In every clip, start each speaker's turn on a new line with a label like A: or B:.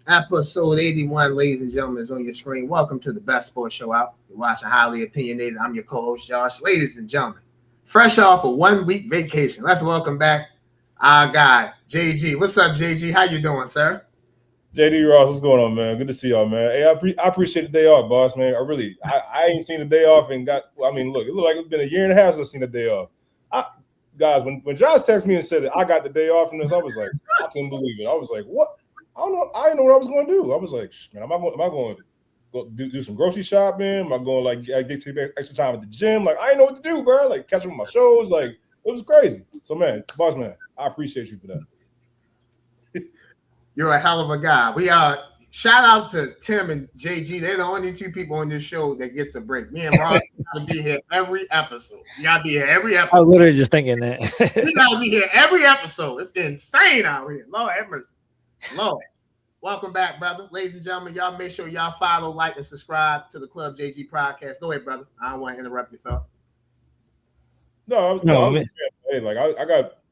A: Episode 81, ladies and gentlemen, is on your screen. Welcome to the best sports show out. You're watching Highly Opinionated. I'm your co-host, Josh. Ladies and gentlemen, fresh off a 1 week vacation, let's welcome back our guy, JG. What's up, JG? How you doing, sir?
B: JD Ross, what's going on, man? Good to see y'all, man. Hey, I appreciate the day off, boss, man. I ain't seen the day off and look, it looked like it's been a year and a half since I've seen the day off. Guys, when Josh texted me and said that I got the day off from this, I was like, I couldn't believe it. I was like, what? I don't know. I didn't know what I was going to do. I was like, man, am I going to go do some grocery shopping? Am I going like get some extra time at the gym? Like, I didn't know what to do, bro. Like, catch up with my shows. Like, it was crazy. So, man, boss, man, I appreciate you for that.
A: You're a hell of a guy. We are shout out to Tim and JG. They're the only two people on this show that gets a break. Me and Ross gotta be here every episode. You gotta be here every episode.
C: I was literally just thinking that.
A: We gotta be here every episode. It's insane out here. Lord have mercy. Lord. Welcome back, brother. Ladies and gentlemen, y'all make sure y'all follow, like, and subscribe to the Club JG podcast. Go ahead, brother. I don't want to interrupt your thought.
B: I was just saying, hey, like I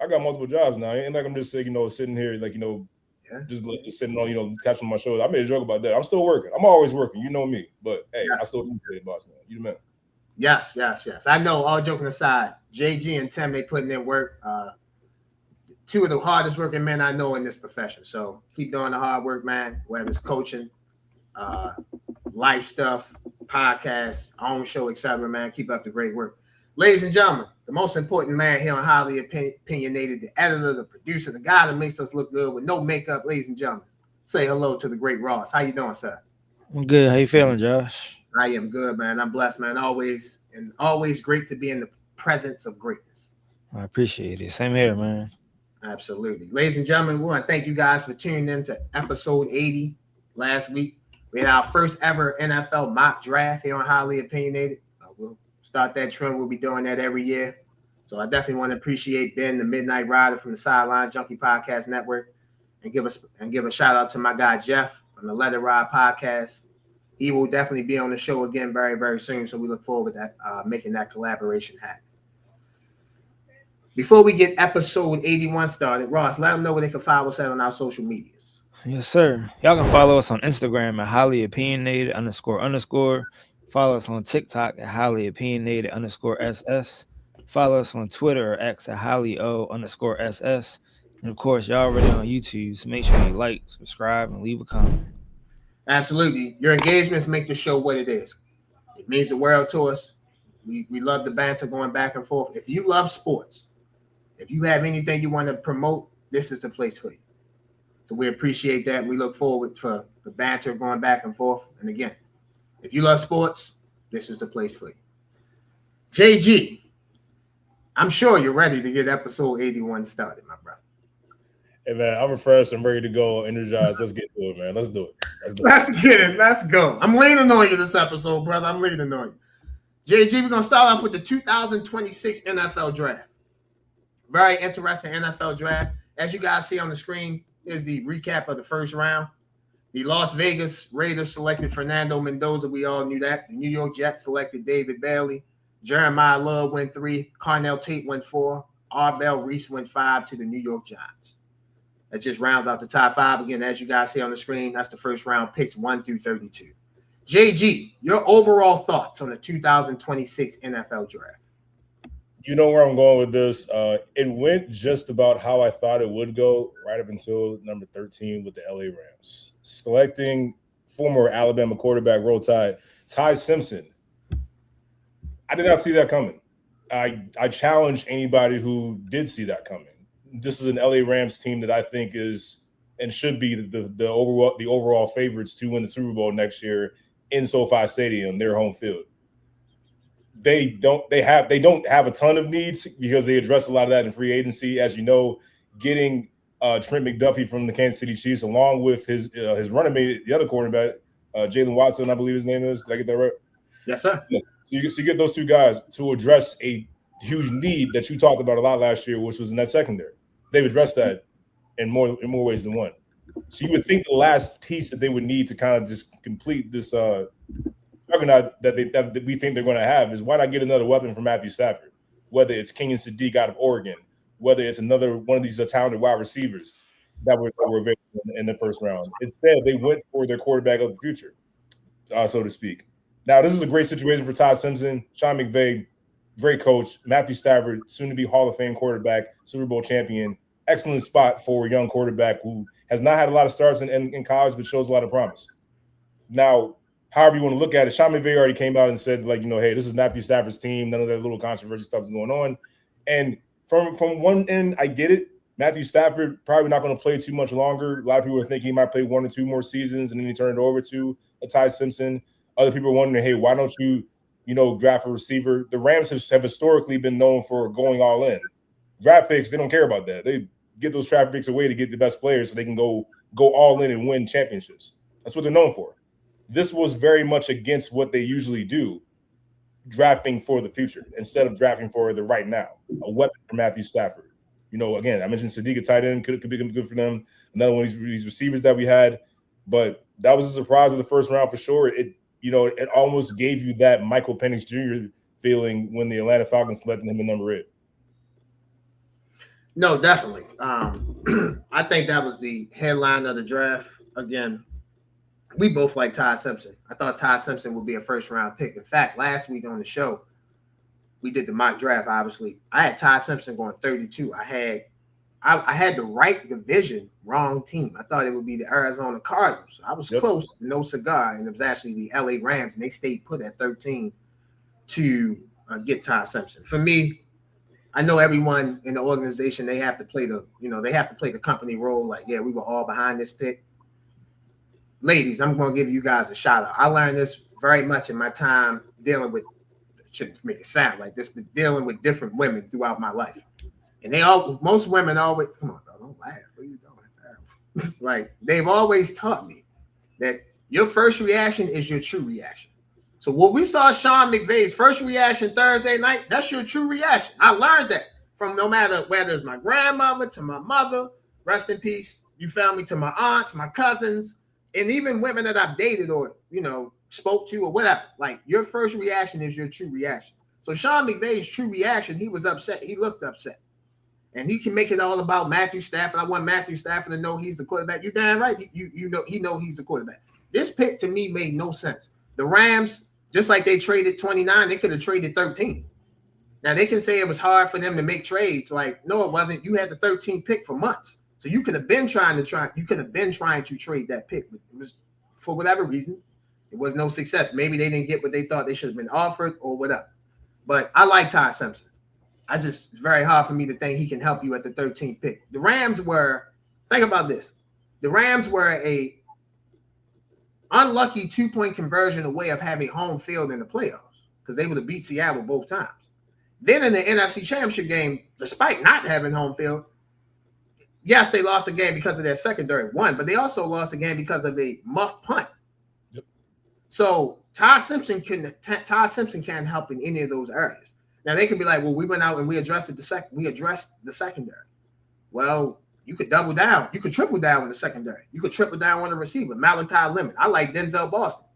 B: got multiple jobs now. Ain't like I'm just saying, sitting here, like, just sitting on, catching my shows. I made a joke about that. I'm still working. I'm always working. You know me. But hey, yes. I still appreciate it, boss man. You the man.
A: Yes. I know, all joking aside, JG and Tim, they putting in work. Two of the hardest working men I know in this profession. So keep doing the hard work, man, whether it's coaching, life stuff, podcasts, own show, etc., man. Keep up the great work. Ladies and gentlemen, the most important man here on Highly Opinionated, the editor, the producer, the guy that makes us look good with no makeup, ladies and gentlemen. Say hello to the great Ross. How you doing, sir?
C: I'm good. How you feeling, Josh?
A: I am good, man. I'm blessed, man. Always great to be in the presence of greatness.
C: I appreciate it. Same here, man.
A: Absolutely. Ladies and gentlemen, we want to thank you guys for tuning in to episode 80 last week. We had our first ever NFL mock draft here on Highly Opinionated. We'll start that trend. We'll be doing that every year. So I definitely want to appreciate Ben, the Midnight Rider from the Sideline Junkie Podcast Network, and give a shout out to my guy Jeff from the Leather Ride Podcast. He will definitely be on the show again very, very soon. So we look forward to making that collaboration happen. Before we get episode 81 started, Ross, let them know where they can follow us at on our social medias.
C: Yes, sir. Y'all can follow us on Instagram at Highly Opinionated __. Follow us on TikTok at Highly Opinionated _SS. Follow us on Twitter or X at Highly O_SS. And of course, y'all already on YouTube, so make sure you like, subscribe, and leave a comment.
A: Absolutely. Your engagements make the show what it is. It means the world to us. We love the banter going back and forth. If you love sports, if you have anything you want to promote, this is the place for you. So we appreciate that. We look forward to the banter going back and forth. And again, if you love sports, this is the place for you. JG, I'm sure you're ready to get episode 81 started, my brother.
B: Hey, man, I'm refreshed. I'm ready to go, energized. Let's get to it, man. Let's do it.
A: Let's get it. Let's go. I'm leaning on you this episode, brother. I'm leaning on you. JG, we're going to start off with the 2026 NFL Draft. Very interesting NFL draft. As you guys see on the screen, is the recap of the first round. The Las Vegas Raiders selected Fernando Mendoza. We all knew that. The New York Jets selected David Bailey. Jeremiah Love went 3. Carnell Tate went 4. Arbel Reese went 5 to the New York Giants. That just rounds out the top 5. Again, as you guys see on the screen, that's the first round picks 1 through 32. JG, your overall thoughts on the 2026 NFL draft?
B: You know where I'm going with this. It went just about how I thought it would go right up until number 13 with the LA Rams. Selecting former Alabama quarterback Roll Tide, Ty Simpson. I did not see that coming. I challenge anybody who did see that coming. This is an LA Rams team that I think is and should be the overall favorites to win the Super Bowl next year in SoFi Stadium, their home field. They don't have a ton of needs because they address a lot of that in free agency. As you know, getting Trent McDuffie from the Kansas City Chiefs, along with his running mate, the other quarterback, Jalen Watson, I believe his name is. Did I get that right?
A: Yes, sir.
B: Yeah. So you get those two guys to address a huge need that you talked about a lot last year, which was in that secondary. They've addressed that in more ways than one. So you would think the last piece that they would need to kind of just complete this juggernaut that we think they're going to have is why not get another weapon from Matthew Stafford, whether it's Kenyon Sadiq out of Oregon, whether it's another one of these talented wide receivers. that were available in the first round. Instead, they went for their quarterback of the future, so to speak. Now, this is a great situation for Todd Simpson, Sean McVay, great coach, Matthew Stafford, soon to be Hall of Fame quarterback, Super Bowl champion. Excellent spot for a young quarterback who has not had a lot of starts in college, but shows a lot of promise. Now, however you want to look at it, Sean McVay already came out and said, like, hey, this is Matthew Stafford's team. None of that little controversy stuff is going on. And from one end, I get it. Matthew Stafford probably not going to play too much longer. A lot of people are thinking he might play 1 or 2 more seasons, and then he turned it over to Ty Simpson. Other people are wondering, hey, why don't you draft a receiver? The Rams have historically been known for going all in. Draft picks, they don't care about that. They get those draft picks away to get the best players so they can go all in and win championships. That's what they're known for. This was very much against what they usually do, drafting for the future instead of drafting for the right now. A weapon for Matthew Stafford. Again, I mentioned Sadiq, a tight end, could be good for them. Another one of these receivers that we had, but that was a surprise of the first round for sure. It almost gave you that Michael Penix Jr. feeling when the Atlanta Falcons selected him at number 8.
A: No, definitely. I think that was the headline of the draft. Again, we both like Ty Simpson. I thought Ty Simpson would be a first-round pick. In fact, last week on the show, we did the mock draft, obviously. I had Ty Simpson going 32. I had the right division, wrong team. I thought it would be the Arizona Cardinals. I was close, no cigar, and it was actually the LA Rams, and they stayed put at 13 to get Ty Simpson. For me, I know everyone in the organization, they have to play the company role. Like, yeah, we were all behind this pick. Ladies, I'm going to give you guys a shout out. I learned this very much in my time dealing with, shouldn't make it sound like this, but dealing with different women throughout my life. And most women always, come on, bro, don't laugh. What are you doing? Like, they've always taught me that your first reaction is your true reaction. So what we saw Sean McVay's first reaction Thursday night, that's your true reaction. I learned that from no matter whether it's my grandmother to my mother, rest in peace, you found me, to my aunts, my cousins, and even women that I've dated or, spoke to or whatever. Like, your first reaction is your true reaction. So Sean McVay's true reaction, he was upset. He looked upset. And he can make it all about Matthew Stafford. I want Matthew Stafford to know he's the quarterback. You're damn right. He know he's the quarterback. This pick to me made no sense. The Rams, just like they traded 29, they could have traded 13. Now, they can say it was hard for them to make trades. Like, no, it wasn't. You had the 13th pick for months. So you could have been trying to trade that pick. But it was, for whatever reason, it was no success. Maybe they didn't get what they thought they should have been offered or whatever. But I like Ty Simpson. It's very hard for me to think he can help you at the 13th pick. The Rams were, think about this. The Rams were a unlucky 2-point conversion away of having home field in the playoffs because they would have beat Seattle both times. Then in the NFC Championship game, despite not having home field, yes, they lost a game because of their secondary one, but they also lost a game because of a muff punt. Yep. So Ty Simpson can't help in any of those areas. Now they can be like, well, we went out and we addressed the secondary. Well, you could double down. You could triple down on the secondary. You could triple down on the receiver, Malachi Lemon. I like Denzel Boston.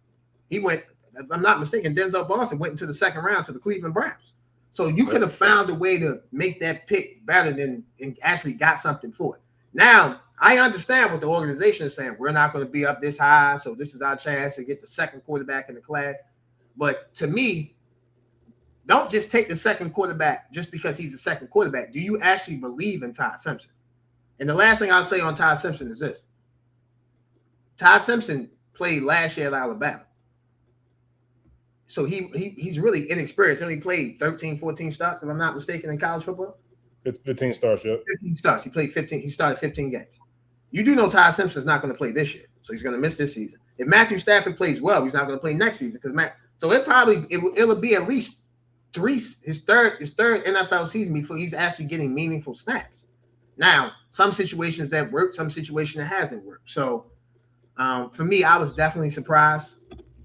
A: He went, if I'm not mistaken, Denzel Boston went into the second round to the Cleveland Browns. So you could have found a way to make that pick better and actually got something for it. Now, I understand what the organization is saying. We're not going to be up this high, so this is our chance to get the second quarterback in the class. But to me, don't just take the second quarterback just because he's the second quarterback. Do you actually believe in Ty Simpson? And the last thing I'll say on Ty Simpson is this. Ty Simpson played last year at Alabama. So he's really inexperienced. He only played 13, 14 starts, if I'm not mistaken, in college football.
B: 15 starts, yeah.
A: 15 starts. He played 15. He started 15 games. You do know Ty Simpson's not going to play this year, so he's going to miss this season. If Matthew Stafford plays well, he's not going to play next season because So it'll be at least his third NFL season before he's actually getting meaningful snaps. Now, some situations that work, some situations that hasn't worked. So for me, I was definitely surprised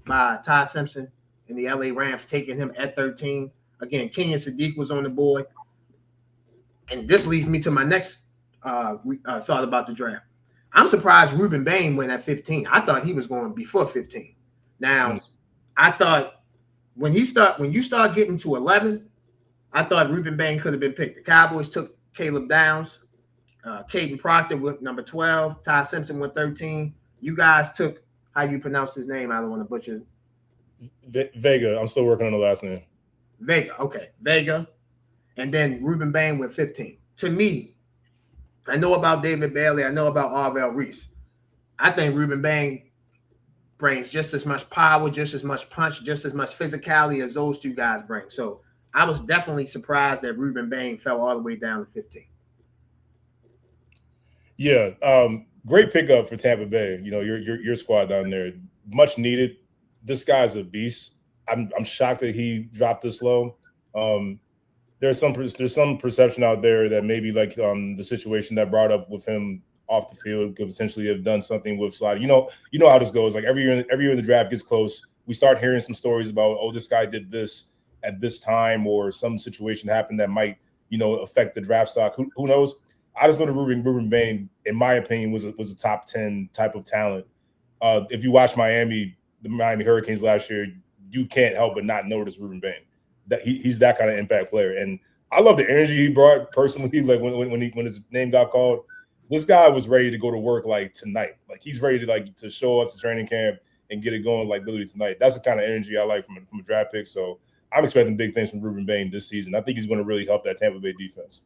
A: by Ty Simpson and the LA Rams taking him at 13. Again, Kenyon Sadiq was on the board. And this leads me to my next thought about the draft. I'm surprised Ruben Bain went at 15. I thought he was going before 15. Now, I thought when you start getting to 11, I thought Ruben Bain could have been picked. The Cowboys took Caleb Downs. Caden Proctor with number 12. Ty Simpson with 13. You guys took, how you pronounce his name? I don't want to butcher it.
B: Vega. I'm still working on the last name.
A: Vega. Okay. Vega. And then Ruben Bain with 15. To me, I know about David Bailey. I know about Arvell Reese. I think Ruben Bain brings just as much power, just as much punch, just as much physicality as those two guys bring. So I was definitely surprised that Ruben Bain fell all the way down to 15.
B: Yeah, great pickup for Tampa Bay. You know, your squad down there, much needed. This guy's a beast. I'm shocked that he dropped this low. There's some perception out there that maybe like the situation that brought up with him off the field could potentially have done something with slide. You know how this goes. Like every year the draft gets close, we start hearing some stories about, oh, this guy did this at this time, or some situation happened that might, affect the draft stock. Who knows? I just know that Ruben Bain, in my opinion, was a top 10 type of talent. If you watch the Miami Hurricanes last year, you can't help but not notice Ruben Bain. That he's that kind of impact player, and I love the energy he brought personally. Like when his name got called, this guy was ready to go to work like tonight. Like he's ready to show up to training camp and get it going like literally tonight. That's the kind of energy I like from a draft pick. So I'm expecting big things from Ruben Bain this season. I think he's going to really help that Tampa Bay defense.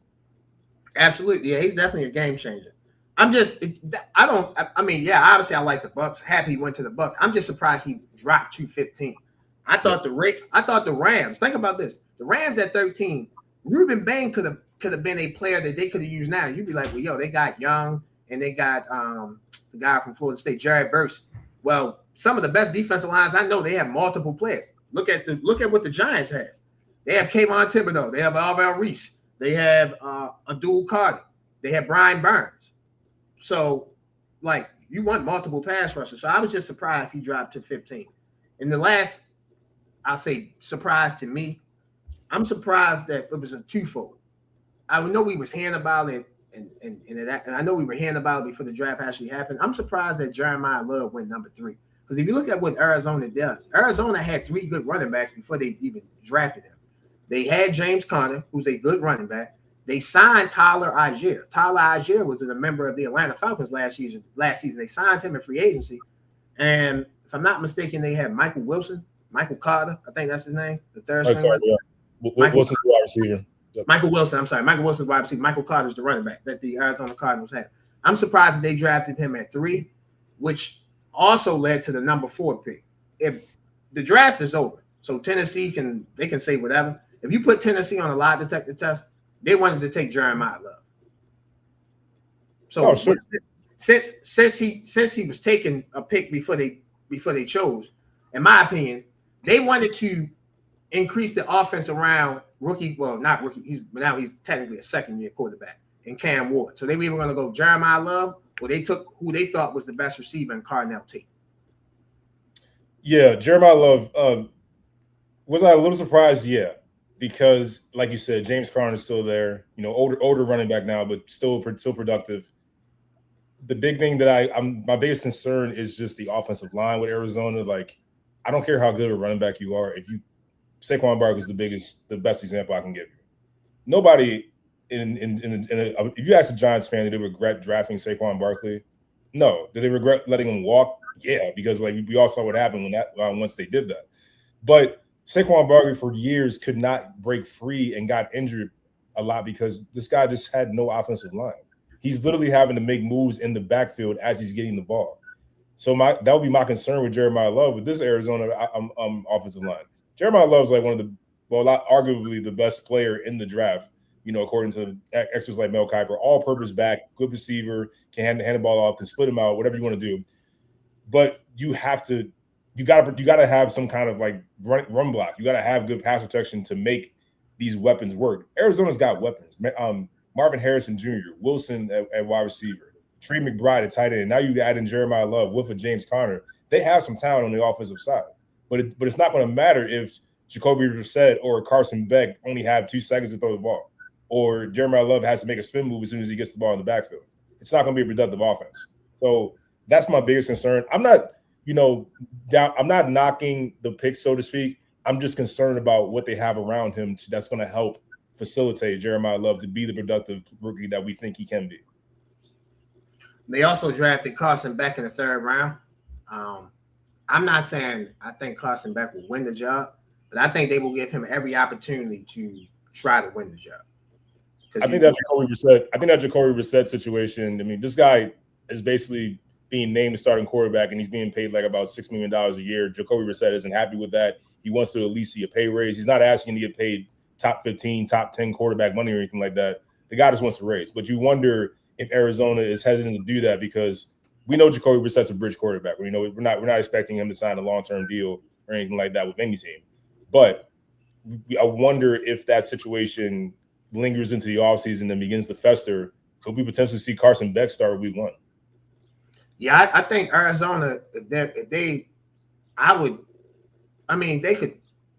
A: Absolutely. Yeah, he's definitely a game changer. Obviously I like the Bucks. Happy he went to the Bucks. I'm just surprised he dropped 215. I thought the Rams, think about this. The Rams at 13, Ruben Bain could have been a player that they could have used now. You'd be like, well, they got Young and they got the guy from Florida State, Jared Verse. Well, some of the best defensive lines I know, they have multiple players. Look at what the Giants has. They have Kayvon Thibodeau. They have Arvell Reese. They have Abdul Carter. They have Brian Burns. So, like, you want multiple pass rushers. So I was just surprised he dropped to 15. In the last, I'll say surprise to me, I'm surprised that it was a twofold. I know we was hearing about it, and I know we were hearing about it before the draft actually happened. I'm surprised that Jeremiah Love went number 3. Because if you look at what Arizona does, Arizona had 3 good running backs before they even drafted him. They had James Conner, who's a good running back. They signed Tyler Algier. Tyler Algier was a member of the Atlanta Falcons last season. They signed him in free agency. And if I'm not mistaken, they had Michael Carter, I think that's his name, the third string.
B: Yeah. Wilson's the wide receiver. Yep.
A: Michael Wilson's wide receiver. Michael Carter's the running back that the Arizona Cardinals had. I'm surprised that they drafted him at 3, which also led to the number 4 pick. If the draft is over, so Tennessee can say whatever. If you put Tennessee on a lie detector test, they wanted to take Jeremiah Love. So since he was taking a pick before they chose, in my opinion, they wanted to increase the offense around rookie. Well, not rookie. He's technically a second-year quarterback in Cam Ward. So they were either going to go Jeremiah Love, or they took who they thought was the best receiver in Cardinal Tate.
B: Yeah, Jeremiah Love. Was I a little surprised? Yeah. Because, like you said, James Conner is still there. Older running back now, but still productive. The big thing that my biggest concern is just the offensive line with Arizona. Like, I don't care how good a running back you are. Saquon Barkley is the best example I can give you. Nobody if you ask a Giants fan, did they regret drafting Saquon Barkley? No. Did they regret letting him walk? Yeah, because like we all saw what happened once they did that. But Saquon Barkley for years could not break free and got injured a lot because this guy just had no offensive line. He's literally having to make moves in the backfield as he's getting the ball. So that would be my concern with Jeremiah Love with this Arizona offensive line. Jeremiah Love is like arguably the best player in the draft, according to experts like Mel Kiper. All-purpose back, good receiver, can hand the ball off, can split him out, whatever you want to do. But you gotta have some kind of like run block. You gotta have good pass protection to make these weapons work. Arizona's got weapons. Marvin Harrison Jr., Wilson at wide receiver, Trey McBride at tight end. Now you add in Jeremiah Love with a James Conner. They have some talent on the offensive side, but it's not going to matter if Jacoby Brissett or Carson Beck only have 2 seconds to throw the ball, or Jeremiah Love has to make a spin move as soon as he gets the ball in the backfield. It's not going to be a productive offense. So that's my biggest concern. I'm not knocking the pick, so to speak. I'm just concerned about what they have around him that's going to help facilitate Jeremiah Love to be the productive rookie that we think he can be.
A: They also drafted Carson Beck in the 3rd round. I'm not saying I think Carson Beck will win the job, but I think they will give him every opportunity to try to win the job.
B: I think that Jacoby Brissett situation. I mean, this guy is basically being named the starting quarterback, and he's being paid like about $6 million a year. Jacoby Brissett isn't happy with that. He wants to at least see a pay raise. He's not asking to get paid top 15, top 10 quarterback money or anything like that. The guy just wants to raise. But you wonder if Arizona is hesitant to do that because we know Jacoby Brissett's a bridge quarterback. We know we're not expecting him to sign a long-term deal or anything like that with any team. But I wonder if that situation lingers into the offseason and begins to fester. Could we potentially see Carson Beck start week 1?
A: Yeah, I think Arizona, they're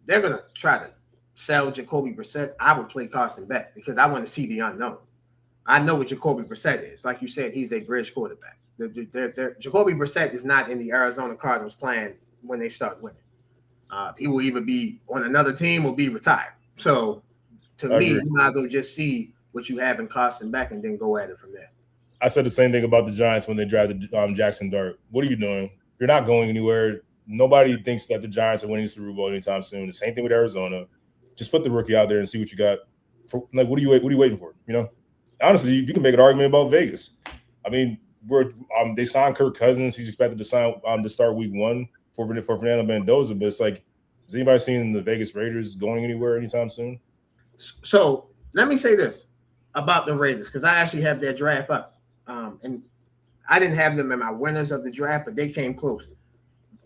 A: gonna try to sell Jacoby Brissett. I would play Carson Beck because I want to see the unknown. I know what Jacoby Brissett is. Like you said, he's a bridge quarterback. Jacoby Brissett is not in the Arizona Cardinals plan when they start winning. He will either be on another team or be retired. So to me, you might as well just see what you have in Carson Beck and then go at it from there.
B: I said the same thing about the Giants when they drafted Jackson Dart. What are you doing? You're not going anywhere. Nobody thinks that the Giants are winning the Super Bowl anytime soon. The same thing with Arizona. Just put the rookie out there and see what you got. What are you waiting for? You know, honestly, you can make an argument about Vegas. I mean, they signed Kirk Cousins. He's expected to sign to start week 1 for Fernando Mendoza. But it's like, has anybody seen the Vegas Raiders going anywhere anytime soon?
A: So let me say this about the Raiders because I actually have their draft up. And I didn't have them in my winners of the draft, but they came close.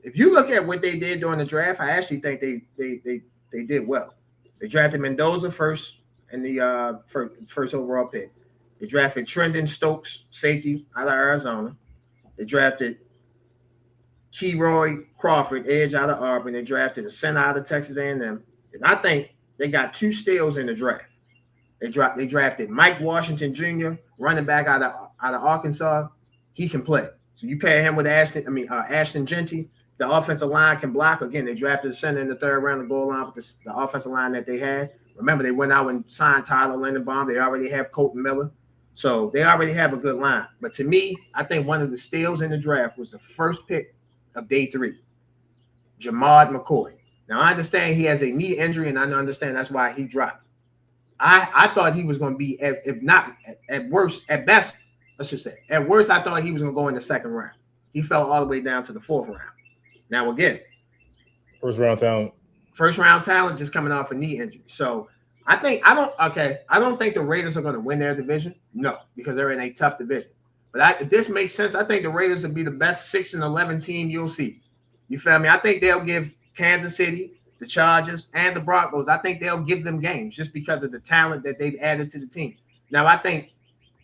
A: If you look at what they did during the draft, I actually think they did well. They drafted Mendoza first in the first overall pick. They drafted Trendon Stokes, safety out of Arizona. They drafted Keroy Crawford, edge out of Auburn. They drafted a center out of Texas A&M. And I think they got 2 steals in the draft. They drafted Mike Washington Jr., running back out of Arkansas. He can play. So you pair him with Ashton Genty. The offensive line can block. Again, they drafted a center in the 3rd round to go along with the offensive line that they had. Remember, they went out and signed Tyler Lindenbaum. They already have Colton Miller. So they already have a good line. But to me, I think one of the steals in the draft was the first pick of day 3, Jamard McCoy. Now, I understand he has a knee injury, and I understand that's why he dropped. I thought he was going to be, if not at worst, at best, I should say. At worst, I thought he was going to go in the 2nd round. He fell all the way down to the 4th round. Now, again,
B: first round talent
A: just coming off a knee injury. So I don't think the Raiders are going to win their division. No, because they're in a tough division. But if this makes sense, I think the Raiders will be the best 6-11 team you'll see. You feel me? I think they'll give Kansas City, the Chargers, and the Broncos, I think they'll give them games just because of the talent that they've added to the team. Now, I think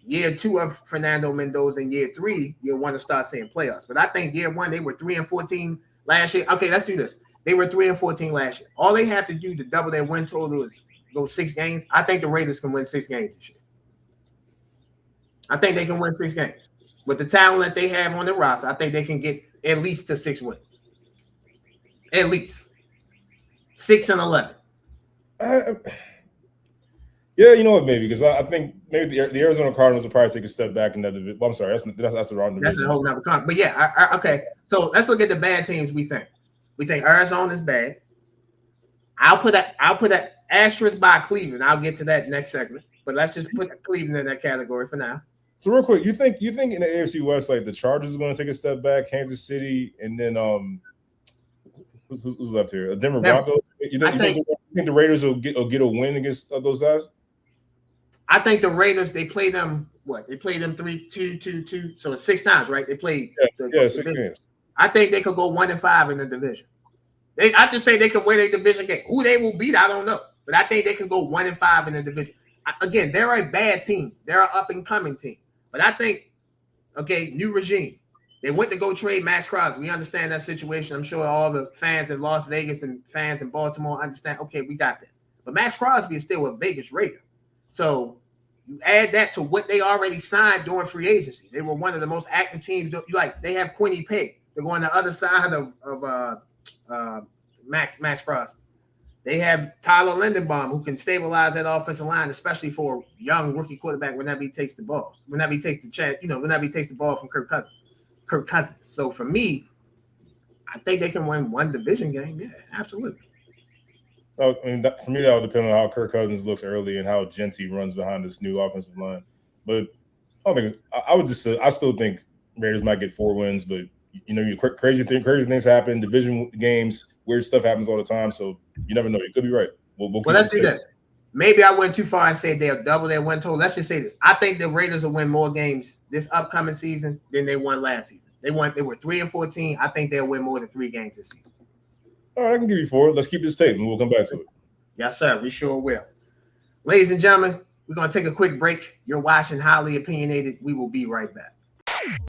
A: year 2 of Fernando Mendoza and year 3, you'll want to start seeing playoffs. But I think year 1, they were 3-14 last year. Okay, let's do this. They were 3-14 last year. All they have to do to double their win total is go 6 games. I think the Raiders can win 6 games this year. I think they can win 6 games. With the talent that they have on their roster, I think they can get at least to 6 wins. At least. 6-11.
B: Yeah, you know what? Maybe because I think maybe the Arizona Cardinals will probably take a step back in that division. Well, I'm sorry, that's the wrong division.
A: That's a whole nother con. But yeah, okay. So let's look at the bad teams. We think Arizona's bad. I'll put an asterisk by Cleveland. I'll get to that next segment. But let's just put Cleveland in that category for now.
B: So real quick, you think in the AFC West, like the Chargers are going to take a step back, Kansas City, and then who's left here? Denver Broncos. You think the Raiders will get a win against those guys?
A: I think the Raiders, they play them what? They play them 3-2-2-2. So it's 6 times, right? They play
B: 6 games.
A: I think they could go 1-5 in the division. I just think they could win a division game. Who they will beat, I don't know. But I think they can go 1-5 in the division. Again, they're a bad team. They're an up-and-coming team. But I think, okay, new regime. They went to go trade Max Crosby. We understand that situation. I'm sure all the fans in Las Vegas and fans in Baltimore understand, okay, we got that. But Max Crosby is still a Vegas Raider. So you add that to what they already signed during free agency. They were one of the most active teams. They have Quinny Pay. They're going the other side of Max Crosby. They have Tyler Lindenbaum, who can stabilize that offensive line, especially for a young rookie quarterback whenever he takes the balls, whenever he takes the chance, whenever he takes the ball from Kirk Cousins. So for me, I think they can win one division game. Yeah, absolutely.
B: I mean, for me, that would depend on how Kirk Cousins looks early and how Genty runs behind this new offensive line. But I don't think I still think Raiders might get 4 wins. But crazy things happen. Division games, weird stuff happens all the time. So you never know. You could be right. We'll
A: let's do this. Maybe I went too far and said they'll double their win total. Let's just say this: I think the Raiders will win more games this upcoming season than they won last season. They were 3-14. I think they'll win more than 3 games this season.
B: All right, I can give you 4. Let's keep this tape and we'll come back to it.
A: Yes, sir. We sure will. Ladies and gentlemen, we're going to take a quick break. You're watching Highly Opinionated. We will be right back.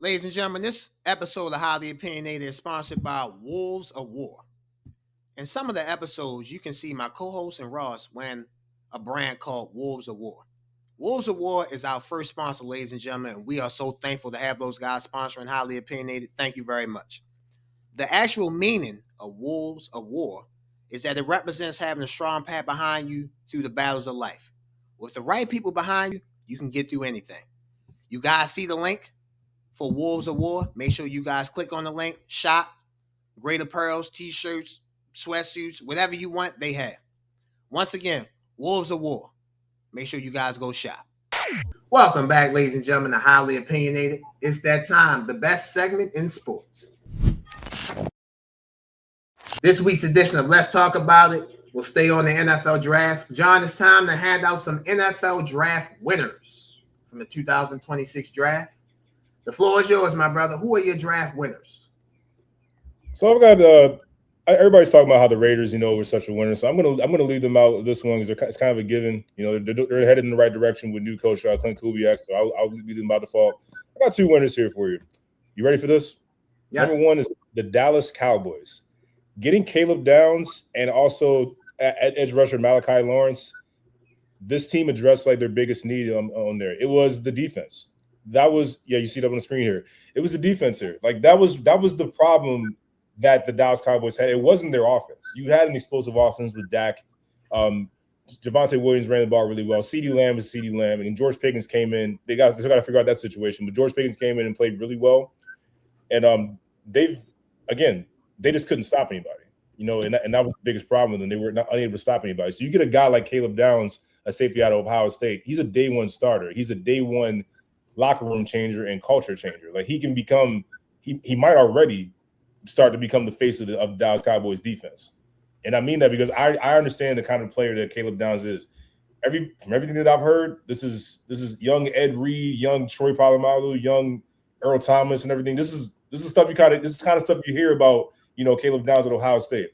A: Ladies and gentlemen, this episode of Highly Opinionated is sponsored by Wolves of War. In some of the episodes, you can see my co-host and Ross wearing a brand called Wolves of War. Wolves of War is our first sponsor, ladies and gentlemen, and we are so thankful to have those guys sponsoring Highly Opinionated. Thank you very much. The actual meaning of Wolves of War is that it represents having a strong path behind you through the battles of life. With the right people behind you, you can get through anything. You guys see the link for Wolves of War? Make sure you guys click on the link, shop, great apparels, t-shirts, sweatsuits, whatever you want, they have. Once again, Wolves of War. Make sure you guys go shop. Welcome back, ladies and gentlemen, to Highly Opinionated. It's that time, the best segment in sports. This week's edition of Let's Talk About It will stay on the NFL draft. John, it's time to hand out some NFL draft winners from the 2026 draft. The floor is yours, my brother. Who are your draft winners?
B: So I've got everybody's talking about how the Raiders, were such a winner. So I'm gonna leave them out of this one because it's kind of a given. They're headed in the right direction with new coach Clint Kubiak. So I'll leave them by default. I got 2 winners here for you. You ready for this? Yes. Number 1 is the Dallas Cowboys. Getting Caleb Downs and also edge rusher Malachi Lawrence. This team addressed like their biggest need on there. It was the defense. That was you see that on the screen here. It was the defense here. Like that was the problem that the Dallas Cowboys had. It wasn't their offense. You had an explosive offense with Dak. Javonte Williams ran the ball really well. CeeDee Lamb is CeeDee Lamb, and George Pickens came in. They still got to figure out that situation, but George Pickens came in and played really well. And they just couldn't stop anybody. And that was the biggest problem with them. They were not unable to stop anybody. So you get a guy like Caleb Downs, a safety out of Ohio State. He's a day 1 starter. He's a day 1 locker room changer and culture changer. Like he can become, he might already start to become the face of the Dallas Cowboys defense. And I mean that because I understand the kind of player that Caleb Downs is. From everything that I've heard, this is young Ed Reed, young Troy Polamalu, young Earl Thomas, and everything. This is stuff this is kind of stuff you hear about. Caleb Downs at Ohio State,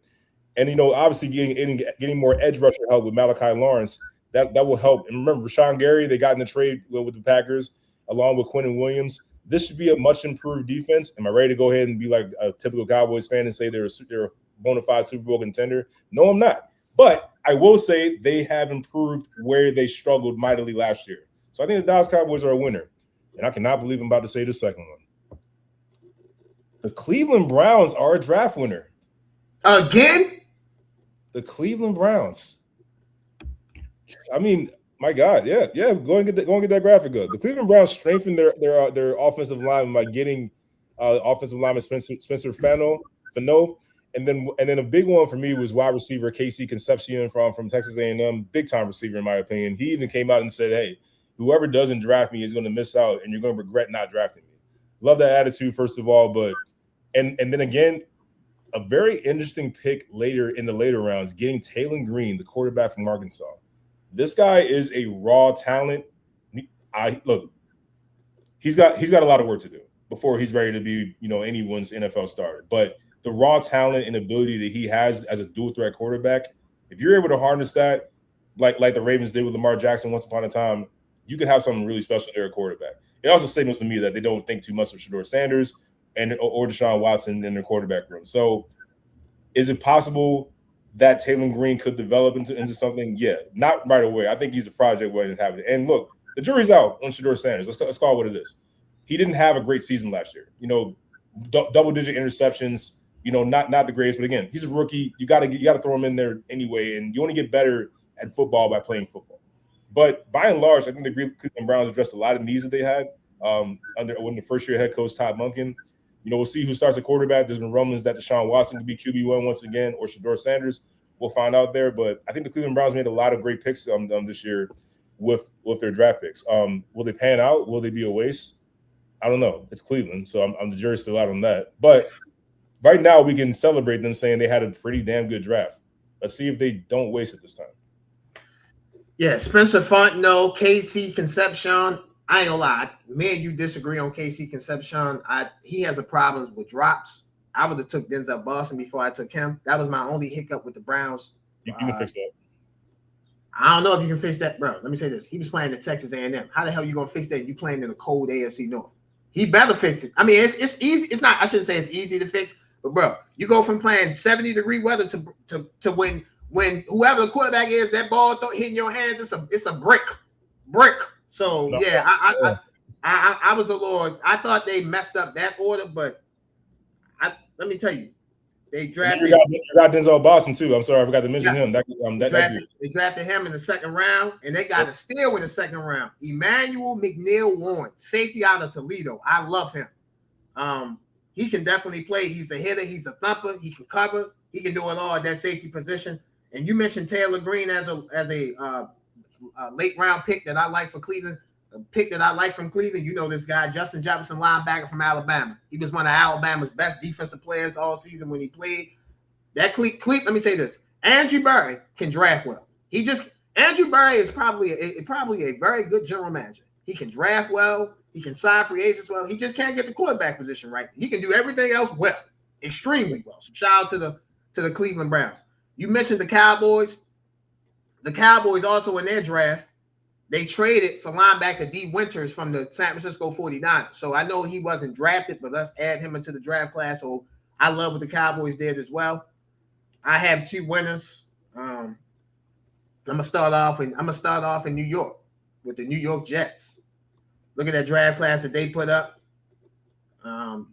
B: and obviously getting more edge rusher help with Malachi Lawrence that will help. And remember, Rashawn Gary, they got in the trade with the Packers along with Quentin Williams. This should be a much improved defense. Am I ready to go ahead and be like a typical Cowboys fan and say they're a bona fide Super Bowl contender? No, I'm not. But I will say they have improved where they struggled mightily last year. So I think the Dallas Cowboys are a winner. And I cannot believe I'm about to say the second one. The Cleveland Browns are a draft winner.
A: Again?
B: The Cleveland Browns. I mean, my God, yeah. Go and get that graphic up. The Cleveland Browns strengthened their offensive line by getting offensive lineman Spencer Fano, and then a big one for me was wide receiver Casey Concepcion from Texas A&M, big time receiver in my opinion. He even came out and said, "Hey, whoever doesn't draft me is going to miss out, and you're going to regret not drafting me." Love that attitude, first of all, but and then again, a very interesting pick later in the later rounds, getting Taylor Green, the quarterback from Arkansas. This guy is a raw talent. Look, he's got a lot of work to do before he's ready to be, anyone's NFL starter. But the raw talent and ability that he has as a dual threat quarterback, if you're able to harness that, like the Ravens did with Lamar Jackson once upon a time, you could have something really special there at quarterback. It also signals to me that they don't think too much of Shedeur Sanders or Deshaun Watson in their quarterback room. So is it possible that Taylor Green could develop into something? Yeah, not right away. I think he's a project waiting to happen. And look, the jury's out on Shedeur Sanders. Let's call it what it is. He didn't have a great season last year. Double-digit interceptions, not the greatest, but again, he's a rookie. You got to throw him in there anyway, and you only get better at football by playing football. But by and large, I think the Cleveland Browns addressed a lot of needs that they had when the first-year head coach Todd Monken. We'll see who starts at quarterback. There's been rumblings that Deshaun Watson could be QB1 once again, or Shedeur Sanders. We'll find out there. But I think the Cleveland Browns made a lot of great picks this year with their draft picks. Will they pan out? Will they be a waste? I don't know. It's Cleveland, so I'm the jury's still out on that. But right now, we can celebrate them saying they had a pretty damn good draft. Let's see if they don't waste it this time.
A: Yeah, Spencer Fontenot, KC Concepcion. I ain't gonna lie. Me and you disagree on KC Concepcion. He has a problem with drops. I would have took Denzel Boston before I took him. That was my only hiccup with the Browns.
B: You can fix that.
A: I don't know if you can fix that, bro. Let me say this. He was playing at Texas A&M. How the hell are you gonna fix that? You playing in the cold AFC North. He better fix it. I mean, it's easy. It's not. I shouldn't say it's easy to fix, but bro, you go from playing 70-degree weather to when whoever the quarterback is, that ball hitting your hands. It's a brick. So no, yeah, I was a little. I thought they messed up that order, but let me tell you, they drafted.
B: You got Denzel Boston too. I'm sorry, I forgot to mention him.
A: They drafted him in the second round, and they got a steal in the second round. Emmanuel McNeil Warren, safety out of Toledo. I love him. He can definitely play. He's a hitter. He's a thumper. He can cover. He can do it all at that safety position. And you mentioned Taylor Green as a late round pick that I like for Cleveland. A pick that I like from Cleveland. You know this guy, Justin Jefferson, linebacker from Alabama. He was one of Alabama's best defensive players all season when he played. That let me say this: Andrew Berry can draft well. Andrew Berry is probably a very good general manager. He can draft well. He can sign free agents well. He just can't get the quarterback position right. He can do everything else well, extremely well. So shout out to the Cleveland Browns. You mentioned the Cowboys. The Cowboys also in their draft, they traded for linebacker D. Winters from the San Francisco 49ers. So I know he wasn't drafted, but let's add him into the draft class. So I love what the Cowboys did as well. I have two winners. I'm gonna start off in New York with the New York Jets. Look at that draft class that they put up. You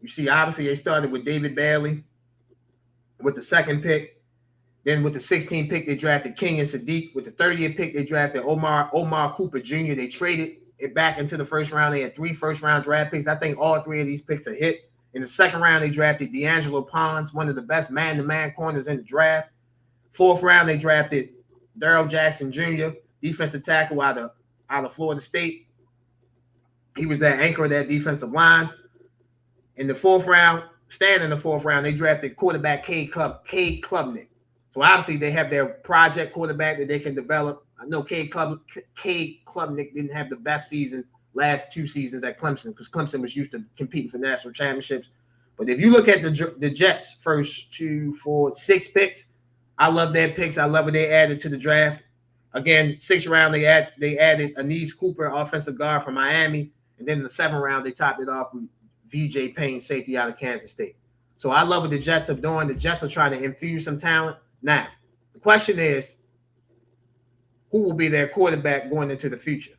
A: see, obviously they started with David Bailey with the second pick. Then with the 16th pick, they drafted Kenyon Sadiq. With the 30th pick, they drafted Omar Cooper Jr. They traded it back into the first round. They had 3 first-round draft picks. I think all 3 of these picks are hit. In the second round, they drafted D'Angelo Pons, one of the best man-to-man corners in the draft. 4th round, they drafted Darrell Jackson Jr., defensive tackle out of Florida State. He was that anchor of that defensive line. In the 4th round, they drafted quarterback Cade Klubnik. So obviously they have their project quarterback that they can develop. I know Cade Klubnik didn't have the best season last 2 seasons at Clemson because Clemson was used to competing for national championships. But if you look at the Jets' first 2, 4, 6 picks, I love their picks. I love what they added to the draft. Again, 6th round they added Anise Cooper, offensive guard from Miami, and then in the 7th round they topped it off with VJ Payne, safety out of Kansas State. So I love what the Jets are doing. The Jets are trying to infuse some talent. Now, the question is, who will be their quarterback going into the future?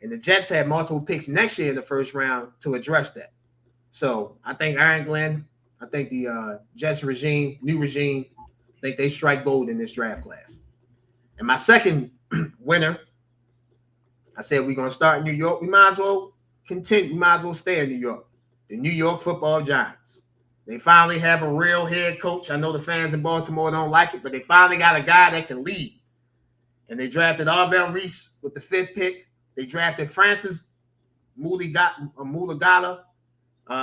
A: And the Jets have multiple picks next year in the first round to address that. So I think Aaron Glenn, I think the Jets new regime, I think they strike gold in this draft class. And my second winner, I said we're going to start in New York. We might as well continue. We might as well stay in New York. The New York Football Giants. They finally have a real head coach. I know the fans in Baltimore don't like it, but they finally got a guy that can lead. And they drafted Arvell Reese with the 5th pick. They drafted Francis Mulagala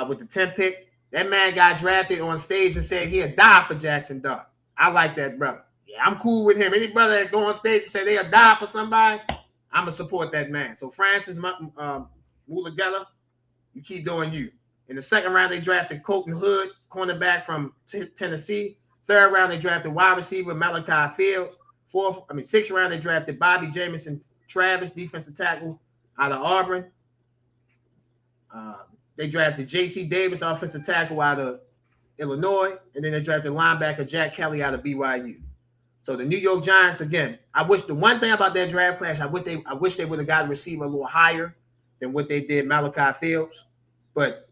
A: with the 10th pick. That man got drafted on stage and said he'll die for Jackson Dart. I like that brother. Yeah, I'm cool with him. Any brother that go on stage and say they'll die for somebody, I'm going to support that man. So Francis Mulagala, you keep doing you. In the 2nd round, they drafted Colton Hood, cornerback from Tennessee. 3rd round, they drafted wide receiver Malachi Fields. 6th round, they drafted Bobby Jamison Travis, defensive tackle out of Auburn. They drafted J.C. Davis, offensive tackle out of Illinois. And then they drafted linebacker Jack Kelly out of BYU. So the New York Giants, again, the one thing about their draft class, I wish they would have gotten receiver a little higher than what they did Malachi Fields. But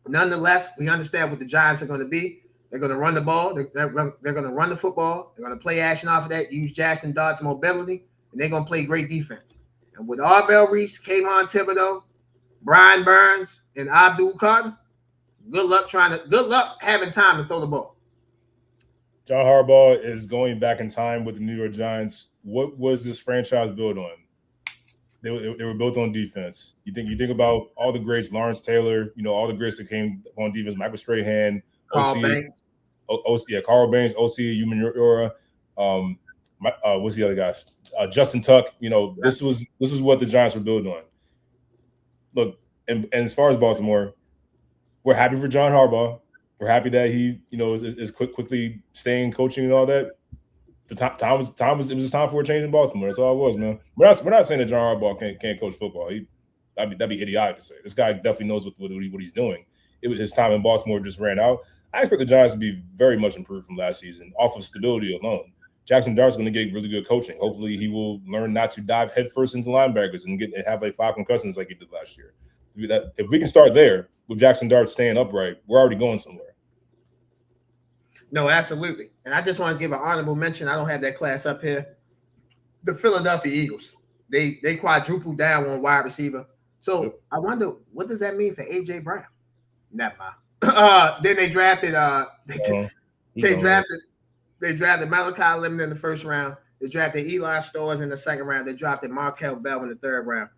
A: Nonetheless, we understand what the Giants are going to be. They're going to run the ball. They're going to run the football. They're going to play action off of that, use Jackson Dart's mobility, and they're going to play great defense. And with Arvell Reese, Kayvon Thibodeau, Brian Burns, and Abdul Carter, good luck having time to throw the ball.
B: John Harbaugh is going back in time with the New York Giants. What was this franchise built on? They were built on defense. You think about all the greats, Lawrence Taylor, all the greats that came on defense, Michael Strahan,
A: Carl Banks,
B: Carl Banks, O.C. Umenyiora, what's the other guys? Justin Tuck. This is what the Giants were built on. Look, and as far as Baltimore, we're happy for John Harbaugh. We're happy that he, is quickly staying coaching and all that. It was time for a change in Baltimore. That's all it was, man. We're not saying that John Harbaugh can't coach football. That'd be idiotic to say. This guy definitely knows what he's doing. It was his time in Baltimore just ran out. I expect the Giants to be very much improved from last season off of stability alone. Jackson Dart's going to get really good coaching. Hopefully, he will learn not to dive headfirst into linebackers and have like 5 concussions like he did last year. If we can start there with Jackson Dart staying upright, we're already going somewhere.
A: No, absolutely. And I just want to give an honorable mention. I don't have that class up here. The Philadelphia Eagles. They quadrupled down on wide receiver. So I wonder, what does that mean for A.J. Brown? Never mind. Then they drafted they drafted Malachi Lemon in the first round. They drafted Eli Stores in the second round. They drafted Markel Bell in the third round.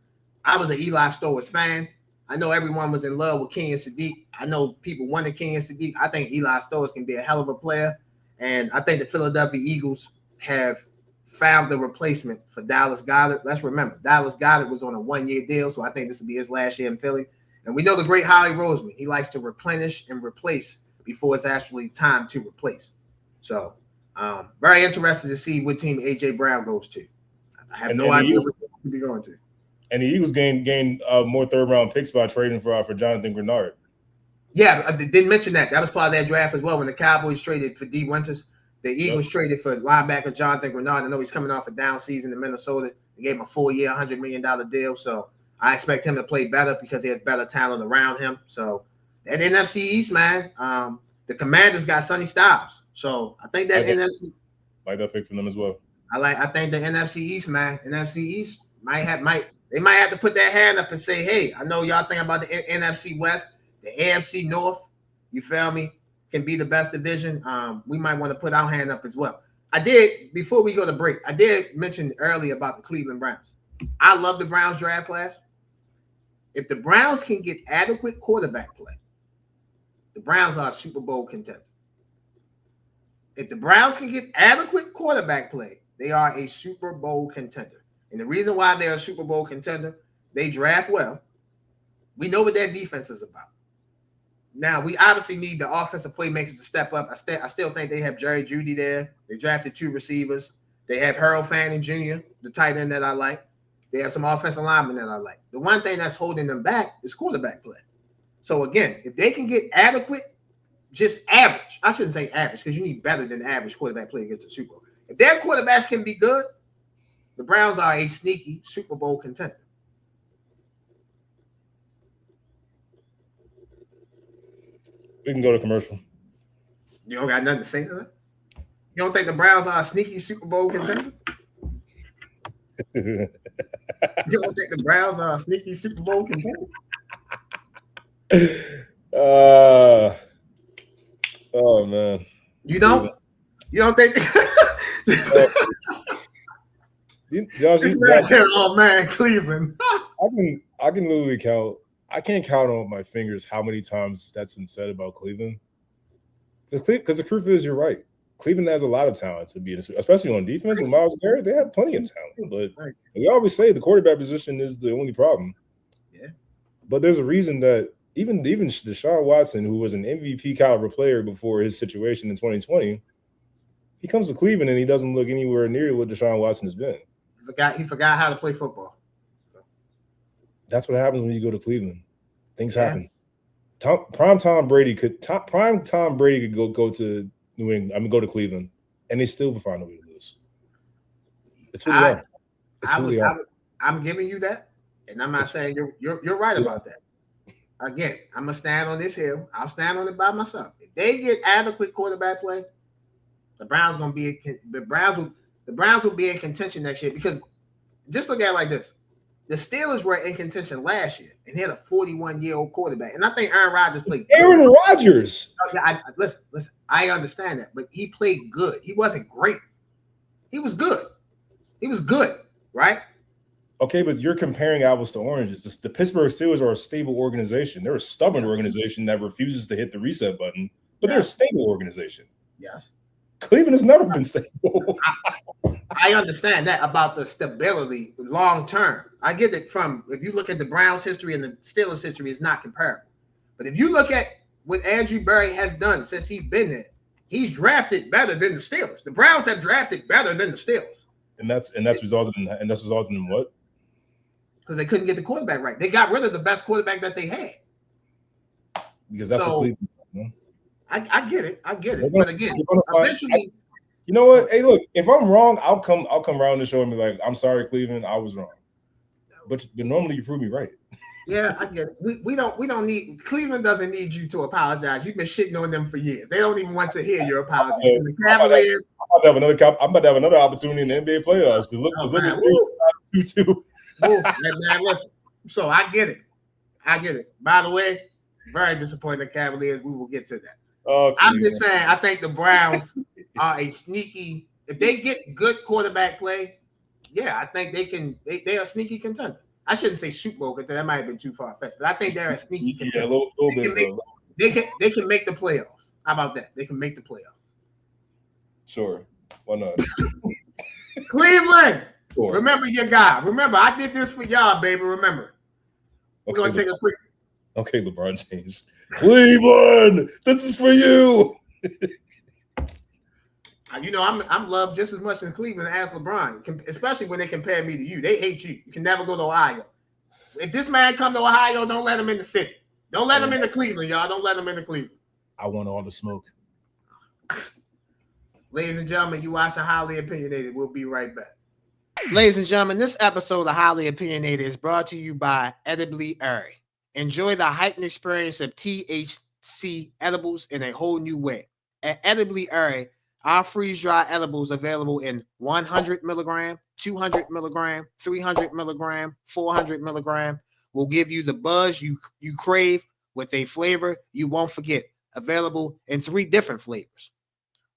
A: I was an Eli Stores fan. I know everyone was in love with Kenyon Sadiq. I know people wanted Kenyon Sadiq. I think Eli Stores can be a hell of a player. And I think the Philadelphia Eagles have found the replacement for Dallas Goedert. Let's remember, Dallas Goedert was on a 1-year deal, so I think this will be his last year in Philly. And we know the great Howie Roseman. He likes to replenish and replace before it's actually time to replace. So very interested to see what team A.J. Brown goes to. I have no idea what he'll be going to.
B: And the Eagles gained more third-round picks by trading for Jonathan Grenard.
A: Yeah, I didn't mention that. That was part of that draft as well. When the Cowboys traded for D. Winters, the Eagles traded for linebacker Jonathan Grenard. I know he's coming off a down season in Minnesota. They gave him a 4-year, $100 million deal. So I expect him to play better because he has better talent around him. So that NFC East, man, the Commanders got Sonny Styles. So I think that NFC –
B: like that pick from them as well.
A: I think the NFC East, man, NFC East might have to put their hand up and say, hey, I know y'all think about the NFC West, the AFC North, you feel me, can be the best division. We might want to put our hand up as well. Before we go to break, I did mention earlier about the Cleveland Browns. I love the Browns draft class. If the Browns can get adequate quarterback play, the Browns are a Super Bowl contender. If the Browns can get adequate quarterback play, they are a Super Bowl contender. And the reason why they're a Super Bowl contender, they draft well. We know what their defense is about. Now, we obviously need the offensive playmakers to step up. I still think they have Jerry Jeudy there. They drafted 2 receivers. They have Harold Fanning Jr., the tight end that I like. They have some offensive linemen that I like. The one thing that's holding them back is quarterback play. So, again, if they can get adequate, just average. I shouldn't say average because you need better than average quarterback play to get to Super Bowl. If their quarterbacks can be good, the Browns are a sneaky Super Bowl contender.
B: We can go to commercial.
A: You don't got nothing to say to that? You don't think the Browns are a sneaky Super Bowl contender? You don't think the Browns are a sneaky Super Bowl contender?
B: Oh man.
A: You don't? You don't think? Oh man, Cleveland.
B: I can literally count. I can't count on my fingers how many times that's been said about Cleveland. Because the truth is, you're right. Cleveland has a lot of talent to be in, especially on defense with Myles Garrett. They have plenty of talent, but we always say the quarterback position is the only problem.
A: Yeah.
B: But there's a reason that even Deshaun Watson, who was an MVP caliber player before his situation in 2020, he comes to Cleveland and he doesn't look anywhere near what Deshaun Watson has been.
A: He forgot how to play football.
B: That's what happens when you go to Cleveland. Things happen. Prime Tom Brady could go to New England. I mean, go to Cleveland, and they still would find a way to lose. It's who they are. It's who they are.
A: I'm giving you that, and I'm not saying you're right about that. again, I'm gonna stand on this hill. I'll stand on it by myself. If they get adequate quarterback play, the Browns will be in contention next year because just look at it like this. The Steelers were in contention last year and had a 41-year-old quarterback. And I think Aaron Rodgers played good.
B: Aaron Rodgers.
A: Listen. I understand that, but he played good. He wasn't great. He was good. Right?
B: Okay, but you're comparing apples to oranges. The Pittsburgh Steelers are a stable organization. They're a stubborn organization that refuses to hit the reset button, but they're a stable organization.
A: Yes.
B: Cleveland has never been stable.
A: I understand that about the stability long term. I get it from if you look at the Browns' history and the Steelers' history, it's not comparable. But if you look at what Andrew Berry has done since he's been there, he's drafted better than the Steelers. The Browns have drafted better than the Steelers.
B: And that's resulted in what?
A: Because they couldn't get the quarterback right. They got rid of the best quarterback that they had.
B: Because that's what Cleveland does, man.
A: I get it. But again, eventually,
B: you know what? Hey, look, if I'm wrong, I'll come around the show and be like, I'm sorry, Cleveland, I was wrong. But normally you prove me right.
A: Yeah, I get it. We don't need Cleveland doesn't need you to apologize. You've been shitting on them for years. They don't even want to hear your apology. The Cavaliers.
B: I'm about to have another opportunity in the NBA playoffs because look at series 2-2.
A: Man, listen. So I get it. By the way, very disappointed Cavaliers. We will get to that. I'm just saying, I think the Browns are a sneaky. If they get good quarterback play, yeah, I think they are a sneaky contender. I shouldn't say Super Bowl because that might have been too far fetched, but I think they're a sneaky contender.
B: Yeah, a little bit.
A: They can make the playoffs. How about that? They can make the playoffs.
B: Sure, why not?
A: Cleveland, sure. Remember your guy. Remember, I did this for y'all, baby. Remember, we're gonna take a quick.
B: Okay, LeBron James. Cleveland, this is for you.
A: You know, I'm loved just as much in Cleveland as LeBron, especially when they compare me to you. They hate you. You can never go to Ohio. If this man come to Ohio, don't let him in the city. Don't let him into Cleveland, y'all. Don't let him into Cleveland.
B: I want all the smoke.
A: Ladies and gentlemen, you watching Highly Opinionated. We'll be right back. Ladies and gentlemen, this episode of Highly Opinionated is brought to you by W.O.W. Enjoy the heightened experience of THC edibles in a whole new way. At W.O.W., our freeze-dry edibles available in 100 milligram, 200 milligram, 300 milligram, 400 milligram will give you the buzz you crave with a flavor you won't forget. Available in 3 different flavors: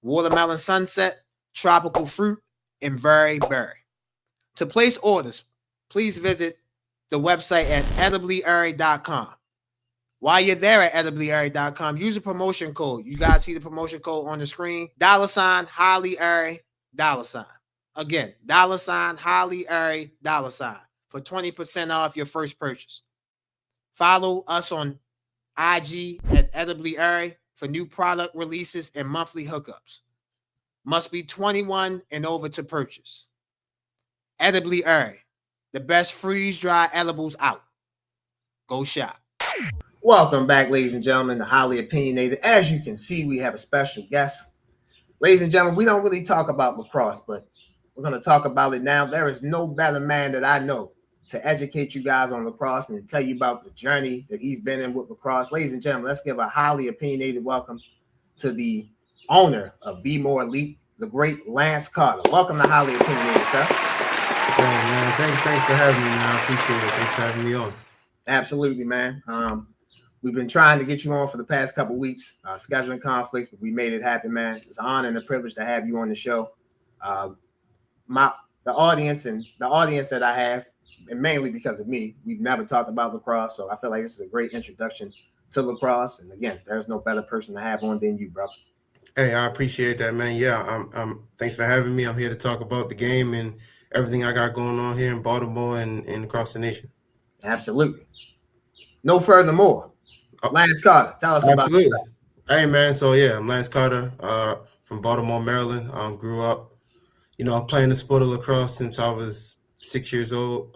A: watermelon sunset, tropical fruit, and berry. To place orders, please visit the website at ediblyairy.com. While you're there at ediblyairy.com, use a promotion code. You guys see the promotion code on the screen. $ Highly Airy, $. Again, $ Highly Airy, $ for 20% off your first purchase. Follow us on IG at Edibly Airy for new product releases and monthly hookups. Must be 21 and over to purchase. Edibly Airy, the best freeze-dry edibles out. Go shop. Welcome back, ladies and gentlemen, to Highly Opinionated. As you can see, we have a special guest. Ladies and gentlemen, we don't really talk about lacrosse, but we're going to talk about it now. There is no better man that I know to educate you guys on lacrosse and to tell you about the journey that he's been in with lacrosse. Ladies and gentlemen, let's give a highly opinionated welcome to the owner of Be More Elite, the great Lantz Carter. Welcome to Highly Opinionated, sir.
D: Hey, man, thanks for having me, man. I appreciate it. Thanks for having me on.
A: Absolutely, man. We've been trying to get you on for the past couple of weeks, scheduling conflicts, but we made it happen, man. It's an honor and a privilege to have you on the show. The audience that I have, and mainly because of me, we've never talked about lacrosse, so I feel like this is a great introduction to lacrosse. And again, there's no better person to have on than you, bro.
D: Hey, I appreciate that, man. Yeah, thanks for having me. I'm here to talk about the game and everything I got going on here in Baltimore and across the nation.
A: Absolutely. No furthermore. Lantz Carter, tell us about yourself.
D: Hey, man. So yeah, I'm Lantz Carter from Baltimore, Maryland. Grew up, playing the sport of lacrosse since I was 6 years old.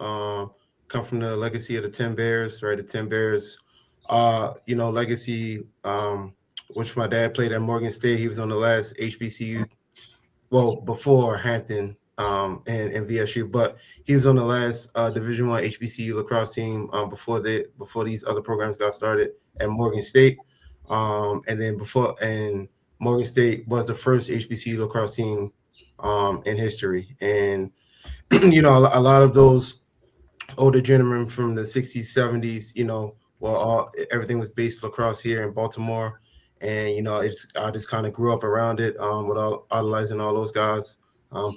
D: Come from the legacy of the 10 Bears, right? The 10 Bears, legacy, which my dad played at Morgan State. He was on the last HBCU, well, before Hampton in VSU, but he was on the last Division I HBCU lacrosse team before these other programs got started at Morgan State, and then Morgan State was the first HBCU lacrosse team in history, and you know a lot of those older gentlemen from the 60s, 70s, you know, well, everything was based lacrosse here in Baltimore. And, you know, I just kind of grew up around it with idolizing all those guys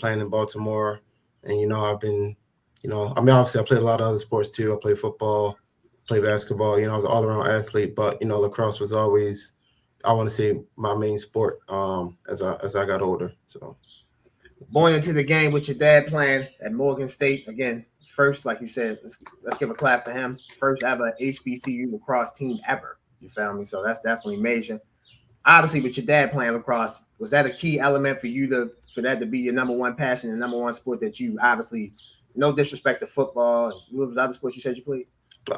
D: playing in Baltimore. And, you know, I've been, you know, I mean, obviously I played a lot of other sports too. I played football, played basketball, you know, I was an all around athlete, but, you know, lacrosse was always, I want to say, my main sport as I got older. So.
A: Born into the game with your dad playing at Morgan State. Again, first, like you said, let's give a clap for him. First ever HBCU lacrosse team ever. You feel me? So that's definitely major. Obviously, with your dad playing lacrosse, was that a key element for that to be your number one passion and number one sport that you obviously, no disrespect to football. What was other sports you said you played?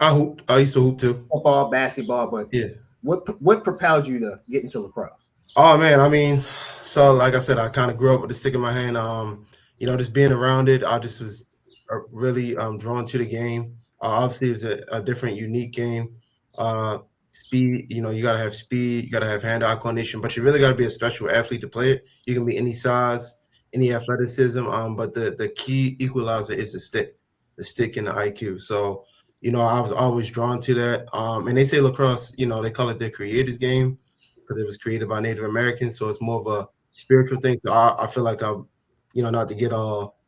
D: I hooped. I used to hoop too.
A: Football, basketball, but
D: yeah.
A: What propelled you to get into lacrosse?
D: Oh man, I mean, so like I said, I kind of grew up with the stick in my hand. You know, just being around it, I just was really drawn to the game. Obviously, it was a different, unique game. Speed, you know, you gotta have speed, you gotta have hand-eye coordination, but you really gotta be a special athlete to play it. You can be any size, any athleticism, but the key equalizer is the stick and the IQ. So, you know, I was always drawn to that. And they say lacrosse, you know, they call it the creators game because it was created by Native Americans. So it's more of a spiritual thing. So I feel like I'm, you know, not to get all,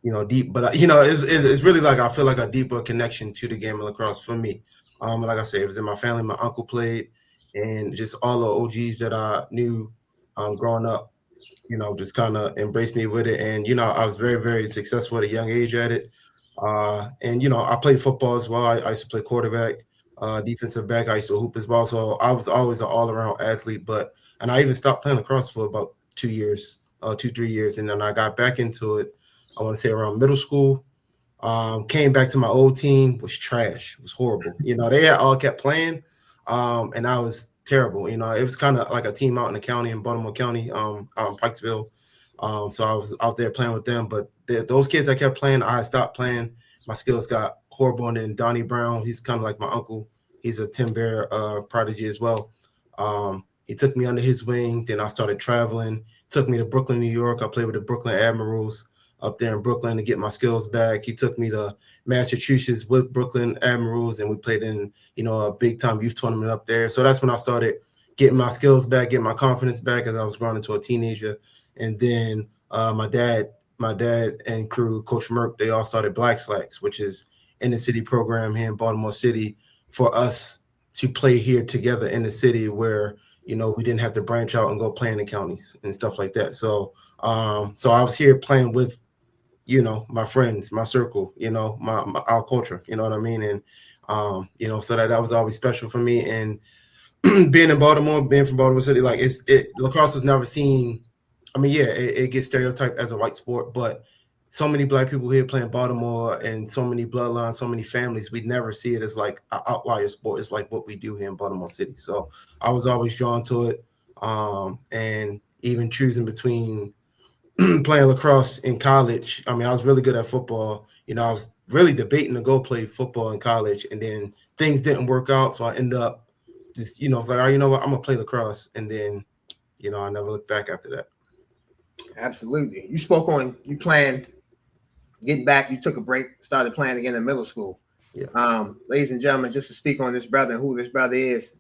D: you know, deep, but you know, it's really like I feel like a deeper connection to the game of lacrosse for me. Like I said, it was in my family. My uncle played, and just all the OGs that I knew growing up, you know, just kind of embraced me with it. And you know, I was very, very successful at a young age at it. And you know, I played football as well. I used to play quarterback, defensive back. I used to hoop as well. So I was always an all-around athlete. And I even stopped playing lacrosse for about 2 years, 2-3 years, and then I got back into it. I want to say around middle school. Came back to my old team, was trash. It was horrible. You know, they all kept playing, and I was terrible. You know, it was kind of like a team out in the county, in Baltimore County, out in Pikesville. So I was out there playing with them. But those kids that kept playing, I stopped playing. My skills got horrible. And then Donnie Brown, he's kind of like my uncle. He's a Tim Bear prodigy as well. He took me under his wing. Then I started traveling. Took me to Brooklyn, New York. I played with the Brooklyn Admirals up there in Brooklyn to get my skills back. He took me to Massachusetts with Brooklyn Admirals, and we played in, you know, a big time youth tournament up there. So that's when I started getting my skills back, getting my confidence back as I was growing into a teenager. And then my dad and crew, Coach Merck, they all started Black Slacks, which is in the city program here in Baltimore City for us to play here together in the city where, you know, we didn't have to branch out and go play in the counties and stuff like that. So so I was here playing with, you know, my friends, my circle, you know, our culture, you know what I mean? And, you know, so that was always special for me. And being in Baltimore, being from Baltimore City, like lacrosse was never seen. I mean, yeah, it gets stereotyped as a white sport, but so many Black people here playing Baltimore and so many bloodlines, so many families, we'd never see it as like an outlier sport. It's like what we do here in Baltimore City. So I was always drawn to it. And even choosing between playing lacrosse in college. I mean, I was really good at football. You know, I was really debating to go play football in college, and then things didn't work out. So I ended up just, you know, it's like, oh, you know what, I'm gonna play lacrosse. And then, you know, I never looked back after that.
A: Absolutely. You playing, getting back, you took a break, started playing again in middle school.
D: Yeah.
A: Ladies and gentlemen, just to speak on this brother and who this brother is,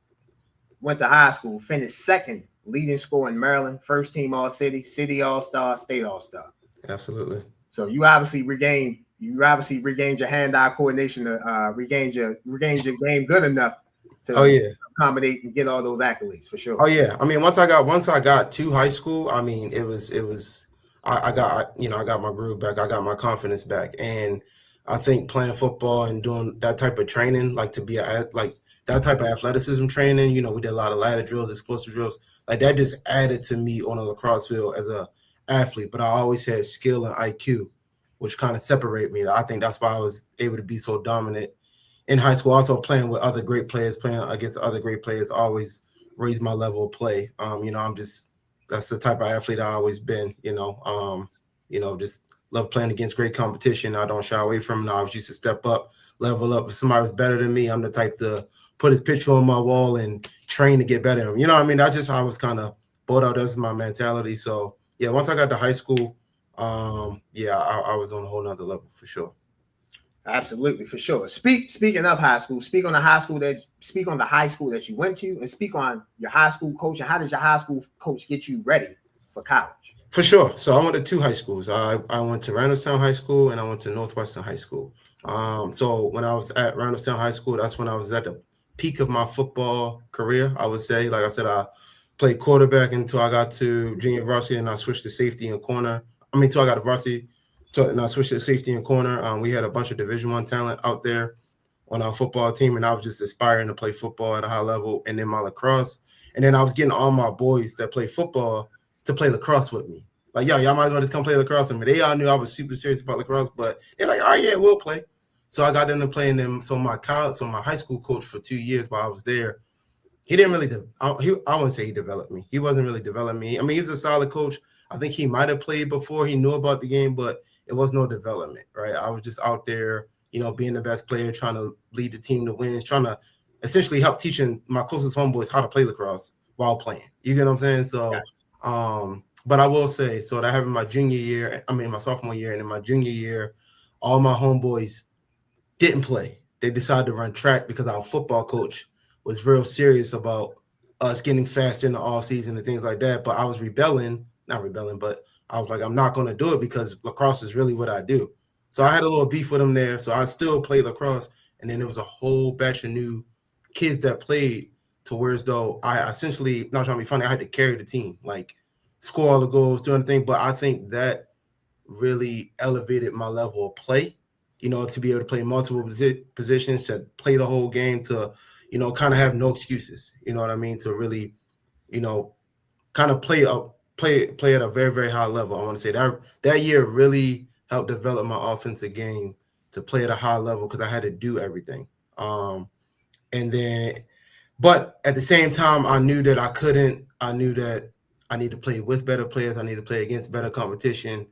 A: went to high school, finished second leading scorer in Maryland, first team All-City, City All-Star, State All-Star.
D: Absolutely.
A: So you obviously regained your hand-eye coordination, regained your game good enough to accommodate and get all those accolades for sure.
D: Oh yeah. I mean, once I got to high school, I mean, I got my groove back. I got my confidence back. And I think playing football and doing that type of training, like that type of athleticism training, you know, we did a lot of ladder drills, explosive drills. Like that just added to me on a lacrosse field as a athlete. But I always had skill and IQ, which kind of separate me. I think that's why I was able to be so dominant in high school. Also playing with other great players, playing against other great players, always raised my level of play. You know, that's the type of athlete I always been. You know, just love playing against great competition. I don't shy away from it. I was used to step up, level up. If somebody was better than me, I'm the type to put his picture on my wall and train to get better. You know what I mean? That's just how I was kind of brought out. That's my mentality. So yeah, once I got to high school, I was on a whole nother level for sure.
A: Absolutely, for sure. Speaking of high school, speak on the high school that you went to, and speak on your high school coach, and how did your high school coach get you ready for college?
D: For sure. So I went to 2 high schools. I went to Randallstown High School and I went to Northwestern High School. So when I was at Randallstown High School, that's when I was at the peak of my football career, I would say. Like I said, I played quarterback until I got to junior varsity, and I switched to safety and corner. Until I got to varsity, and I switched to safety and corner. We had a bunch of Division I talent out there on our football team, and I was just aspiring to play football at a high level, and then my lacrosse. And then I was getting all my boys that play football to play lacrosse with me. Like, yo, y'all might as well just come play lacrosse with me. They all knew I was super serious about lacrosse, but they're like, oh, yeah, we'll play. So I got them to playing them. So my high school coach for 2 years while I was there, he didn't really I wouldn't say he developed me. He wasn't really developing me. I mean, he was a solid coach. I think he might have played before he knew about the game, but it was no development, right? I was just out there, being the best player, trying to lead the team to wins, trying to essentially help teaching my closest homeboys how to play lacrosse while playing. You get what I'm saying? So, but I will say, so that happened my sophomore year, and in my junior year, all my homeboys didn't play. They decided to run track because our football coach was real serious about us getting faster in the off season and things like that. But I was not rebelling, but I was like, I'm not going to do it because lacrosse is really what I do. So I had a little beef with him there. So I still played lacrosse. And then there was a whole batch of new kids that played, to where as though I essentially, not trying to be funny, I had to carry the team, like score all the goals, do anything. But I think that really elevated my level of play, to be able to play multiple positions, to play the whole game, to, kind of have no excuses, you know what I mean? To really, kind of play at a very, very high level. I want to say that year really helped develop my offensive game to play at a high level because I had to do everything. But at the same time, I knew that I couldn't. I knew that I need to play with better players. I need to play against better competition.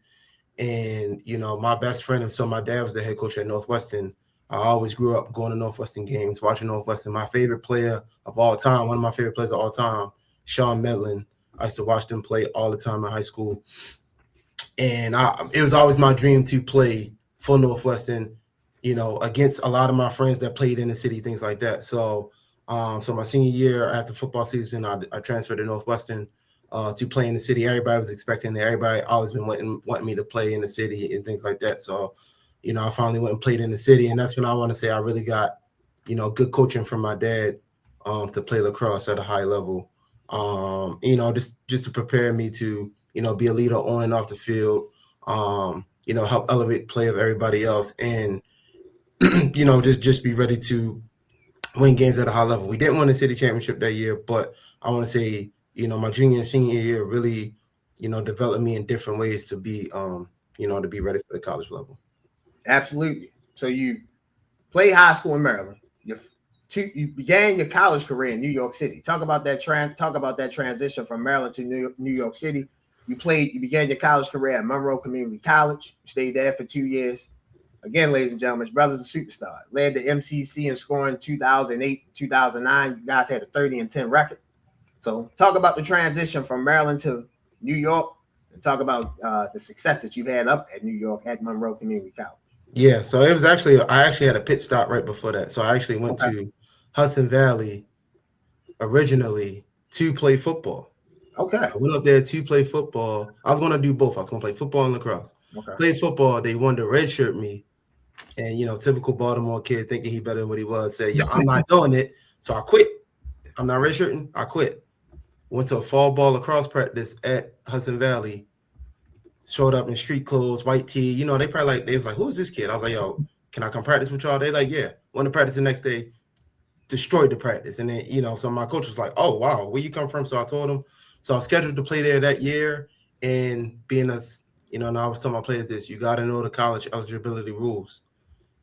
D: And, my best friend, and so my dad was the head coach at Northwestern. I always grew up going to Northwestern games, watching Northwestern. My favorite player of all time, one of my favorite players of all time, Sean Medlin. I used to watch them play all the time in high school. And it was always my dream to play for Northwestern, against a lot of my friends that played in the city, things like that. So my senior year after football season, I transferred to Northwestern to play in the city. Everybody was expecting it. Everybody always been wanting me to play in the city and things like that. So, I finally went and played in the city. And that's when I want to say I really got, good coaching from my dad to play lacrosse at a high level. Just to prepare me to, be a leader on and off the field, help elevate play of everybody else, and, just be ready to win games at a high level. We didn't win the city championship that year, but I want to say, my junior and senior year really, developed me in different ways to be, to be ready for the college level.
A: Absolutely. So you played high school in Maryland. You began your college career in New York City. Talk about that transition from Maryland to New York City. You began your college career at Monroe Community College. You stayed there for 2 years. Again, ladies and gentlemen, his brother's a superstar. Led the MCC in scoring 2008, 2009. You guys had a 30-10 record. So talk about the transition from Maryland to New York, and talk about the success that you've had up at New York at Monroe Community College.
D: Yeah, so it was I actually had a pit stop right before that. So I actually went to Hudson Valley originally to play football.
A: Okay.
D: I went up there to play football. I was going to do both. I was going to play football and lacrosse.
A: Okay.
D: Played football. They wanted to redshirt me. And, typical Baltimore kid thinking he better than what he was, said, yeah, I'm not doing it. So I quit. I'm not redshirting. I quit. Went to a fall ball lacrosse practice at Hudson Valley. Showed up in street clothes, white tee. They probably they was like, who is this kid? I was like, yo, can I come practice with y'all? They like, yeah. Went to practice the next day, destroyed the practice. And then, so my coach was like, oh, wow, where you come from? So I told him. So I was scheduled to play there that year. And being and I was telling my players this, you got to know the college eligibility rules.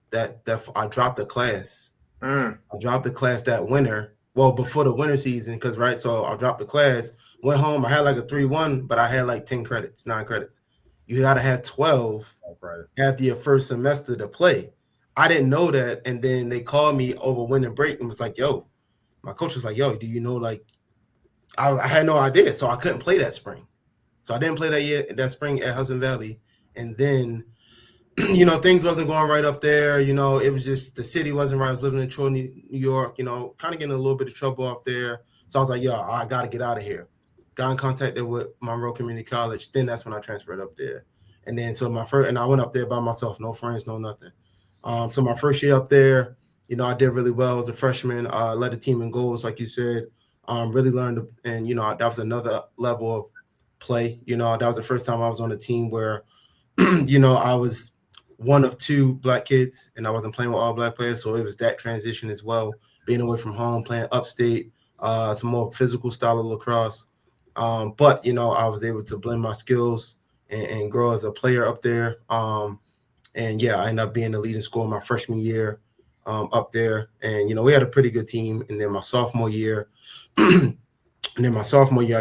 D: That I dropped the class. I dropped the class that winter. Well, before the winter season, so I dropped the class, went home. I had like a 3-1, but I had like 9 credits. you got to have 12 after your first semester to play. I didn't know that. And then they called me over winter break and was like, yo, my coach was like, yo, do you know, like, I had no idea. So I couldn't play that spring. So I didn't play that spring at Hudson Valley. And then, you know, things wasn't going right up there. You know, it was just the city wasn't right. I was living in Troy, New York, you know, kind of getting a little bit of trouble up there. So I was like, yo, I got to get out of here. Got in contact with Monroe Community College. Then that's when I transferred up there. And then so I went up there by myself, no friends, no nothing. So my first year up there, you know, I did really well as a freshman. Led the team in goals, like you said. Really learned, and you know, that was another level of play. You know, that was the first time I was on a team where, you know, I was one of two black kids, and I wasn't playing with all black players, so it was that transition as well. Being away from home, playing upstate, some more physical style of lacrosse. But you know, I was able to blend my skills and grow as a player up there. And yeah, I ended up being the leading scorer my freshman year up there. And, you know, we had a pretty good team. And then my sophomore year, I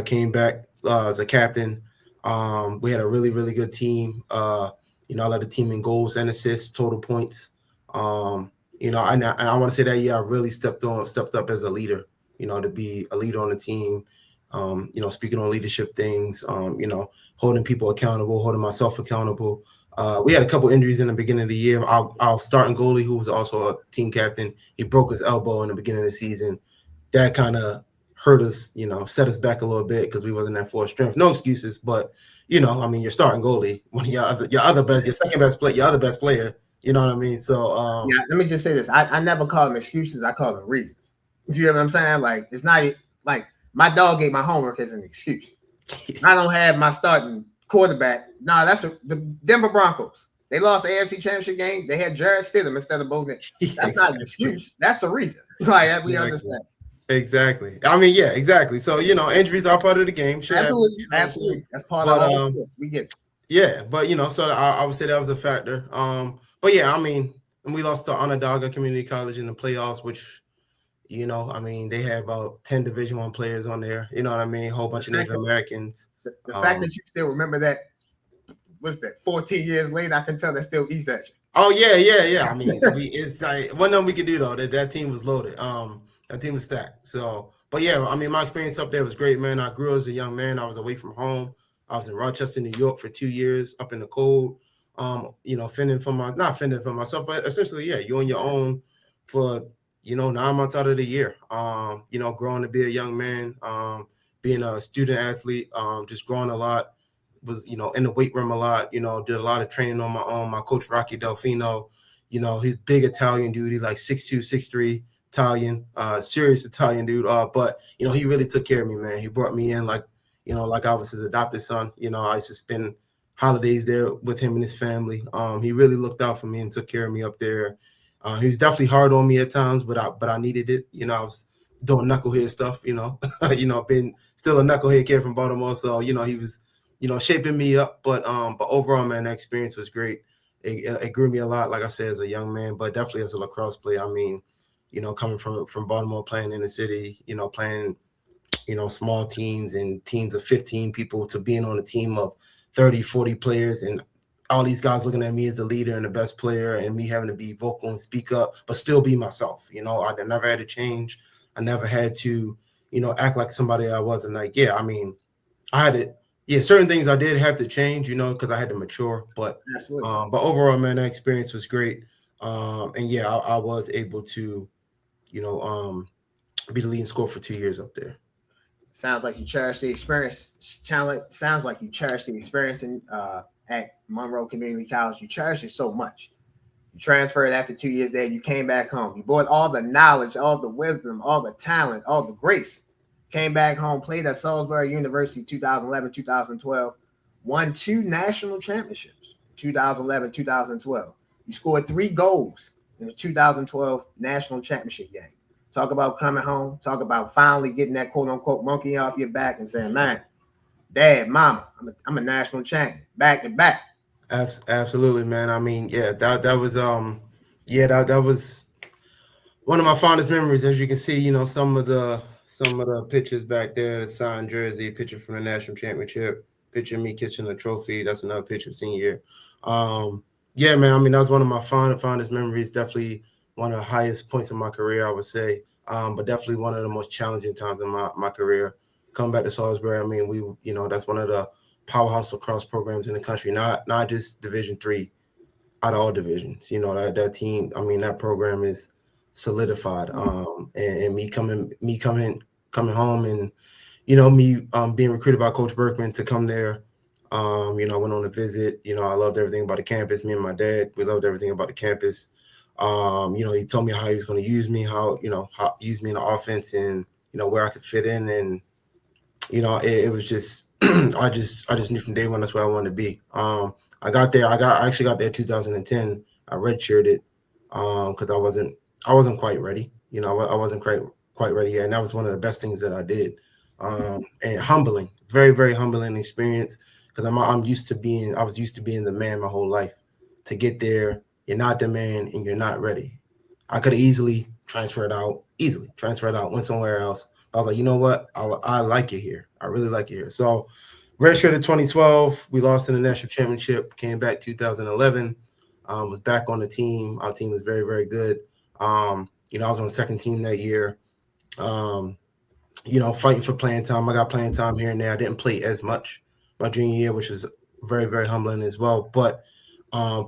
D: came back as a captain. We had a really, really good team. You know, I led the team in goals and assists, total points. You know, and I want to say that year I really stepped up as a leader, you know, to be a leader on the team. You know, speaking on leadership things, you know, holding people accountable, holding myself accountable. We had a couple injuries in the beginning of the year. Our starting goalie, who was also a team captain, he broke his elbow in the beginning of the season. That kind of hurt us, you know, set us back a little bit because we wasn't at full strength. No excuses, but you know, I mean, your starting goalie, one of your second best player, your other best player. You know what I mean? So
A: yeah, let me just say this: I never call them excuses. I call them reasons. Do you know what I'm saying? Like, it's not like my dog ate my homework as an excuse. I don't have my starting quarterback. No, that's the Denver Broncos. They lost the AFC Championship game. They had Jarrett Stidham instead of Bowden. That's not an excuse. That's a reason. Like, we understand.
D: Exactly. I mean, yeah, exactly. So, you know, injuries are part of the game. Sure,
A: absolutely. Absolutely. That's part of it. We get it.
D: Yeah, but, you know, so I would say that was a factor. But, yeah, I mean, we lost to Onondaga Community College in the playoffs, which, you know, I mean, they had about 10 Division I players on there. You know what I mean? A whole bunch of Native Americans.
A: The fact that you still remember that, what's that, 14 years later, I can tell that still eats at you.
D: Oh, yeah. I mean, it's like one thing we could do, though, that team was loaded. That team was stacked. So, but yeah, I mean, my experience up there was great, man. I grew as a young man. I was away from home. I was in Rochester, New York for 2 years, up in the cold. You know, not fending for myself, but essentially, yeah, you're on your own for, you know, 9 months out of the year. You know, growing to be a young man, being a student athlete, just growing a lot. Was, you know, in the weight room a lot, you know, did a lot of training on my own. My coach, Rocky Delfino, you know, he's big Italian dude. He's like 6'2", 6'3", Italian, serious Italian dude. But, you know, he really took care of me, man. He brought me in like, you know, like I was his adopted son. You know, I used to spend holidays there with him and his family. He really looked out for me and took care of me up there. He was definitely hard on me at times, but I needed it. You know, I was doing knucklehead stuff, you know, you know, being still a knucklehead kid from Baltimore. So, you know, he was, you know, shaping me up. But overall, man, that experience was great. It grew me a lot, like I said, as a young man, but definitely as a lacrosse player. I mean, you know, coming from Baltimore, playing in the city, you know, playing, you know, small teams and teams of 15 people to being on a team of 30, 40 players and all these guys looking at me as the leader and the best player and me having to be vocal and speak up, but still be myself. You know, I never had to change. I never had to, you know, act like somebody I wasn't. Like, yeah, I mean, I had to, yeah, certain things I did have to change, you know, because I had to mature. But but overall, man, that experience was great. And yeah, I was able to, you know, be the leading scorer for 2 years up there.
A: Sounds like you cherish the experience. Sounds like you cherish the experience at Monroe Community College. You cherish it so much. You transferred after 2 years there. You came back home. You brought all the knowledge, all the wisdom, all the talent, all the grace. Came back home, played at Salisbury University 2011, 2012, won 2 national championships, 2011, 2012. You scored 3 goals in the 2012 national championship game. Talk about coming home. Talk about finally getting that quote-unquote monkey off your back and saying, man, Dad, Mama, I'm a national champion, back to back.
D: Absolutely, man. I mean, yeah, that was that was one of my fondest memories. As you can see, you know, some of the pictures back there, the signed jersey, picture from the national championship, picture of me kissing a trophy. That's another picture of senior year. Yeah, man. I mean, that was one of my fondest memories. Definitely one of the highest points in my career, I would say. But definitely one of the most challenging times in my career. Coming back to Salisbury, I mean, that's one of the powerhouse lacrosse programs in the country, not just Division III, out of all divisions. That team, I mean, that program is solidified. And me coming home and me being recruited by Coach Berkman to come there. I went on a visit. I loved everything about the campus. Me and my dad, we loved everything about the campus. He told me how he was going to use me, how use me in the offense, and where I could fit in. And it was just I just knew from day one that's where I wanted to be. I actually got there in 2010. I redshirted because I wasn't quite ready. I wasn't quite ready yet, and that was one of the best things that I did. And humbling, very, very humbling experience, because I was used to being the man my whole life. To get there, you're not the man and you're not ready. I could have easily transferred out, went somewhere else. I was like, you know what? I like it here. I really like it here. So redshirted 2012, we lost in the national championship, came back 2011, was back on the team. Our team was very, very good. I was on the second team that year. Fighting for playing time. I got playing time here and there. I didn't play as much my junior year, which was very, very humbling as well. But I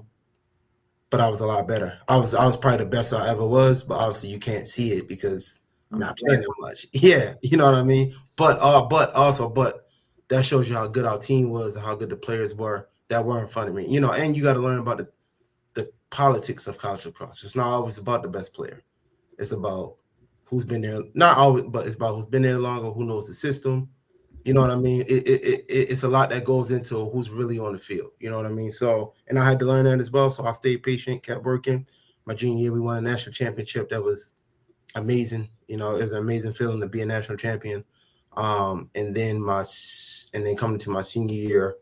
D: was a lot better. I was probably the best I ever was, but obviously you can't see it because I'm not playing that much. Yeah, you know what I mean? But that shows you how good our team was and how good the players were that were in front of me. And you got to learn about the politics of college lacrosse. It's not always about the best player. It's about who's been there, not always, but it's about who's been there longer, who knows the system. You know what I mean? It's a lot that goes into who's really on the field. You know what I mean? So, and I had to learn that as well. So I stayed patient, kept working. My junior year, we won a national championship. That was amazing. It was an amazing feeling to be a national champion. And then coming to my senior year,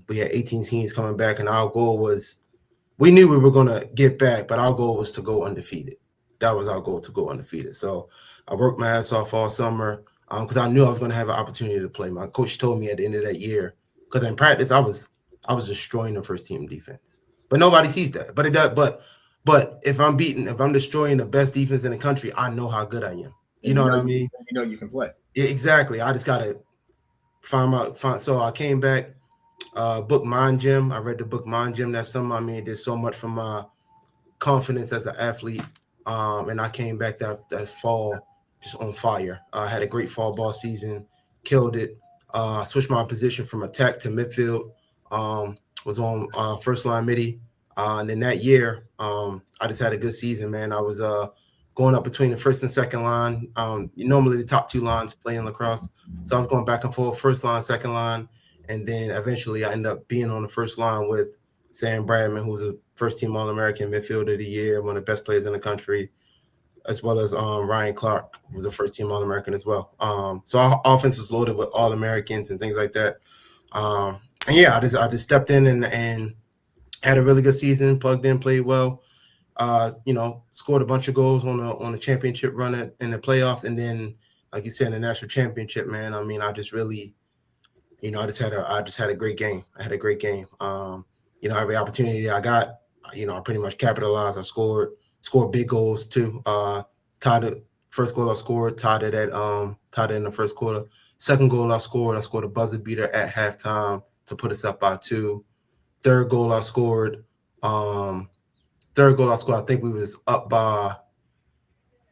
D: we had 18 teams coming back, and our goal was, we knew we were gonna get back, but our goal was to go undefeated. That was our goal, to go undefeated. So I worked my ass off all summer because I knew I was going to have an opportunity to play. My coach told me at the end of that year, because in practice I was destroying the first team defense, but nobody sees that. But it does. But if I'm destroying the best defense in the country, I know how good I am. You know what I mean?
A: You can play.
D: Yeah, exactly. I just gotta find. So I came back, book Mind Gym. I read the book Mind Gym that summer. I mean, it did so much for my confidence as an athlete. And I came back that fall just on fire. I had a great fall ball season, killed it. Switched my position from attack to midfield. Was on first line midi. And then that year, I just had a good season, man. I was going up between the first and second line. Normally the top two lines playing lacrosse. So I was going back and forth, first line, second line. And then eventually I ended up being on the first line with Sam Bradman, who's a first-team All-American midfielder of the year, one of the best players in the country, as well as Ryan Clark, who was a first-team All-American as well. So our offense was loaded with All-Americans and things like that. And yeah, I just stepped in and had a really good season, plugged in, played well. Scored a bunch of goals on a championship run in the playoffs, and then, like you said, in the national championship, man. I mean, I just really, I just had a great game. I had a great game. Every opportunity I got, I pretty much capitalized. I scored big goals too. Tied it. First goal I scored, tied it in the first quarter. Second goal I scored a buzzer beater at halftime to put us up by 2. Third goal I scored, I think we was up by,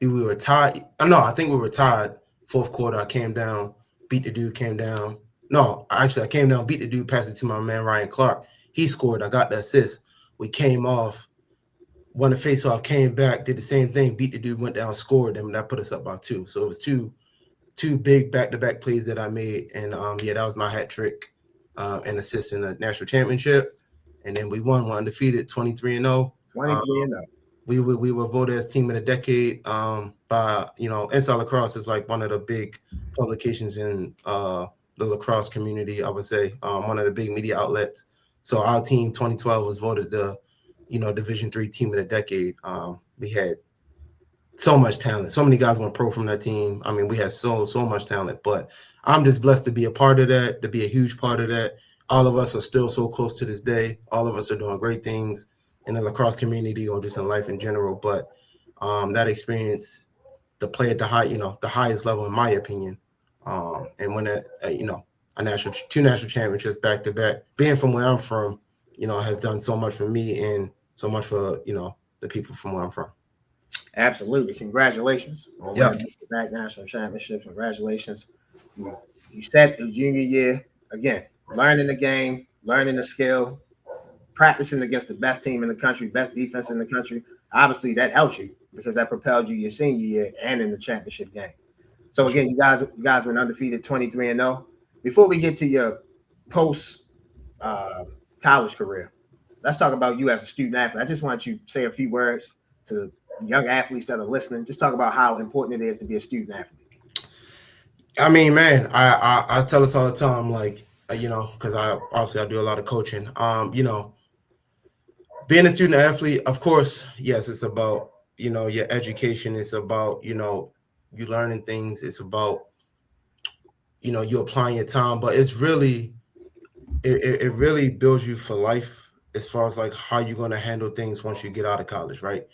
D: we were tied. No, I think we were tied. Fourth quarter, I came down, beat the dude, came down. No, actually, I came down, beat the dude, passed it to my man, Ryan Clark. He scored. I got the assist. We came off, won the face-off, came back, did the same thing, beat the dude, went down, scored, and that put us up by 2. So it was two big back-to-back plays that I made. And, that was my hat trick and assist in the national championship. And then we won, undefeated, 23-0.
A: 23-0.
D: We were voted as team of the decade by, Inside Lacrosse is like one of the big publications in the lacrosse community, I would say, one of the big media outlets. So our team, 2012, was voted the, Division III team of the decade. We had so much talent. So many guys went pro from that team. I mean, we had so much talent, but I'm just blessed to be a part of that, to be a huge part of that. All of us are still so close to this day. All of us are doing great things in the lacrosse community or just in life in general. But that experience, to play at the highest level, in my opinion, and win two national championships back to back, being from where I'm from, has done so much for me and so much for the people from where I'm from.
A: Absolutely. Congratulations on winning back national championships. Congratulations. You set the junior year, again, learning the game, learning the skill, practicing against the best team in the country, best defense in the country. Obviously, that helps you because that propelled you your senior year and in the championship game. So again, you guys went undefeated 23-0. Before we get to your post college career, let's talk about you as a student athlete. I just want you to say a few words to young athletes that are listening. Just talk about how important it is to be a student athlete.
D: I mean, man, I tell us all the time, like, because I do a lot of coaching. Being a student athlete, of course, yes, it's about, your education. It's about, you learning things. It's about, you applying your time, but it's really, it really builds you for life as far as like how you're going to handle things once you get out of college, right?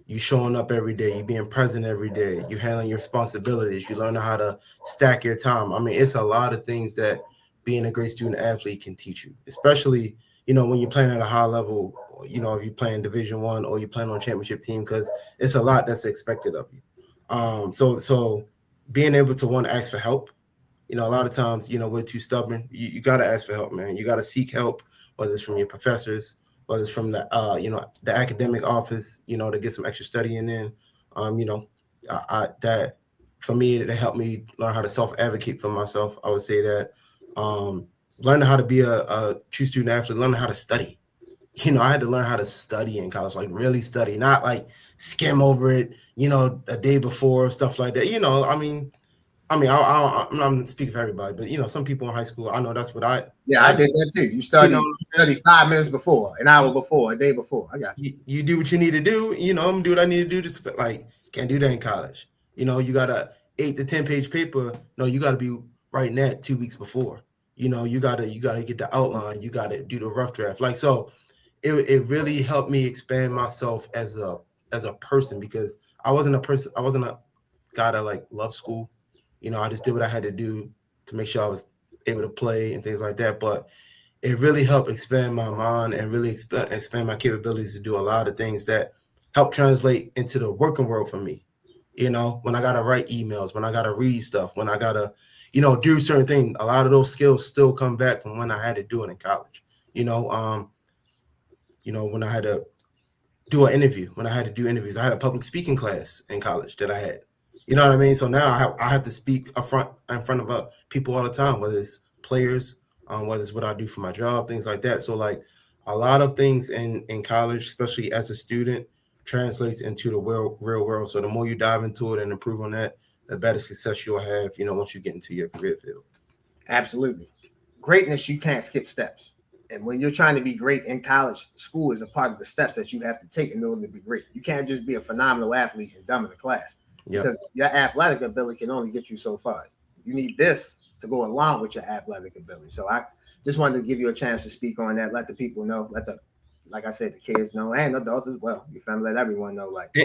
D: You showing up every day, you being present every day, you handling your responsibilities, you learning how to stack your time. I mean, it's a lot of things that being a great student athlete can teach you, especially, when you're playing at a high level, if you're playing Division I or you're playing on a championship team, because it's a lot that's expected of you. So being able to ask for help, a lot of times, we're too stubborn. You got to ask for help, man. You got to seek help, whether it's from your professors, whether it's from the the academic office, to get some extra studying in. That for me, it helped me learn how to self-advocate for myself. I would say that learning how to be a true student athlete, learning how to study. I had to learn how to study in college, like really study, not like skim over it, a day before, stuff like that. I'm not speaking for everybody, but some people in high school, I know that's what I
A: did that too. You studied 5 minutes before, an hour before, a day before. I got you.
D: You do what you need to do. I'm gonna do what I need to do. Just like can't do that in college. You got a 8 to 10 page paper. No, you got to be writing that 2 weeks before. You gotta get the outline. You got to do the rough draft. Like so, it really helped me expand myself as a person because I wasn't a guy that like loved school. I just did what I had to do to make sure I was able to play and things like that. But it really helped expand my mind and really expand my capabilities to do a lot of things that help translate into the working world for me. When I got to write emails, when I got to read stuff, when I got to, do certain things, a lot of those skills still come back from when I had to do it in college. When I had to do an interview, when I had to do interviews, I had a public speaking class in college that I had. You know what I mean? So now I have to speak in front of people all the time, whether it's players, whether it's what I do for my job, things like that. So like a lot of things in college, especially as a student, translates into the real world. So the more you dive into it and improve on that, the better success you'll have, once you get into your career field.
A: Absolutely. Greatness, you can't skip steps. And when you're trying to be great in college, school is a part of the steps that you have to take in order to be great. You can't just be a phenomenal athlete and dumb in the class.
D: Yep.
A: Because your athletic ability can only get you so far. You need this to go along with your athletic ability. So I just wanted to give you a chance to speak on that. Let the people know. Like I said, the kids know, and adults as well. Your family, let everyone know. Like,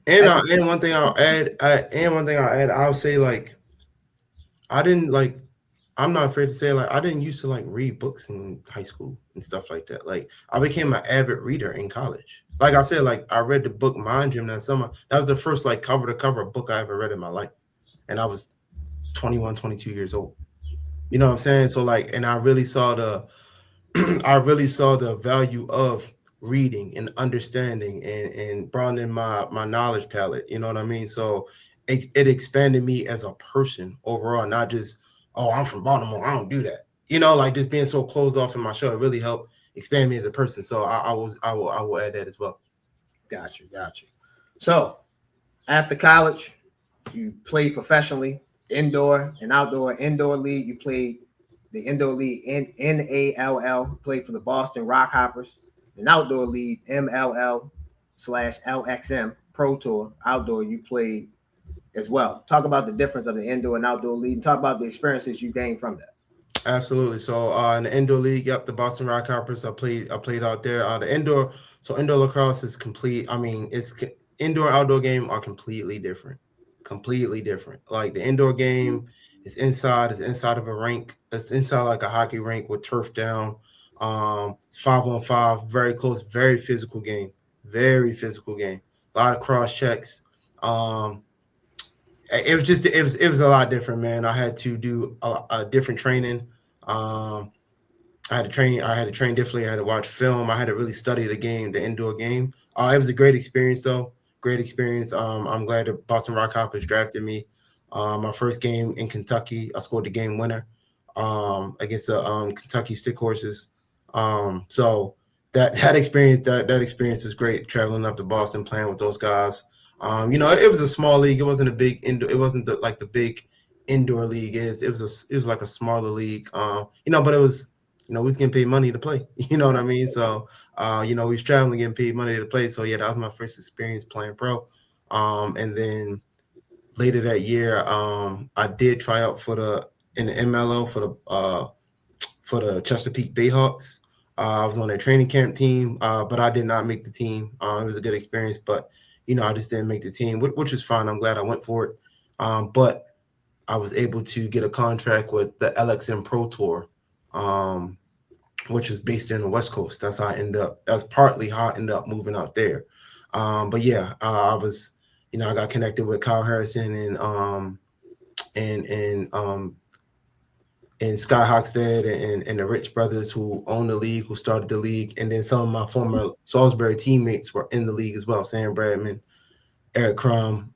D: and one thing I'll add, I'll say like, I'm not afraid to say like I didn't used to like read books in high school and stuff like that. Like I became an avid reader in college. Like I said, like I read the book Mind Gym that summer. That was the first like cover to cover book I ever read in my life. And I was 21, 22 years old. You know what I'm saying? So like, and I really saw the value of reading and understanding and broadening my knowledge palette. You know what I mean? So it expanded me as a person overall, not just, oh, I'm from Baltimore, I don't do that. Like just being so closed off in my show, it really helped expand me as a person. So I will add that as well.
A: Got you. So after college, you played professionally, indoor and outdoor. Indoor league, you played the indoor league in NALL, played for the Boston Rockhoppers. An outdoor league, MLL/LXM, Pro Tour outdoor, you played as well. Talk about the difference of the indoor and outdoor league. And talk about the experiences you gained from that.
D: Absolutely. So in the indoor league, yep, the Boston Rockhoppers. I played out there. The indoor, so indoor lacrosse is complete. I mean, indoor outdoor game are completely different. Completely different. Like the indoor game is inside. It's inside of a rink. It's inside like a hockey rink with turf down. 5-on-5, very close, very physical game. Very physical game. A lot of cross checks. It was a lot different, man. I had to do a different training. I had to train differently. I had to watch film. I had to really study the game, the indoor game. It was a great experience, though. Great experience. I'm glad that Boston Rockhoppers drafted me. My first game in Kentucky, I scored the game winner against the Kentucky Stick Horses. So that experience was great. Traveling up to Boston, playing with those guys. It was a small league. It wasn't a big indoor. It wasn't the big indoor league is. It was like a smaller league. But it was. We was getting paid money to play. You know what I mean? So, we was traveling, getting paid money to play. So, yeah, that was my first experience playing pro. And then later that year, I did try out in the MLO for the Chesapeake Bayhawks. I was on their training camp team, but I did not make the team. It was a good experience, but I just didn't make the team, which is fine. I'm glad I went for it. But I was able to get a contract with the LXM Pro Tour. Which was based in the West Coast. That's partly how I ended up moving out there. But yeah, I was, I got connected with Kyle Harrison and Scott Hockstead and the Rich brothers who own the league, who started the league. And then some of my former Salisbury teammates were in the league as well. Sam Bradman, Eric Crum,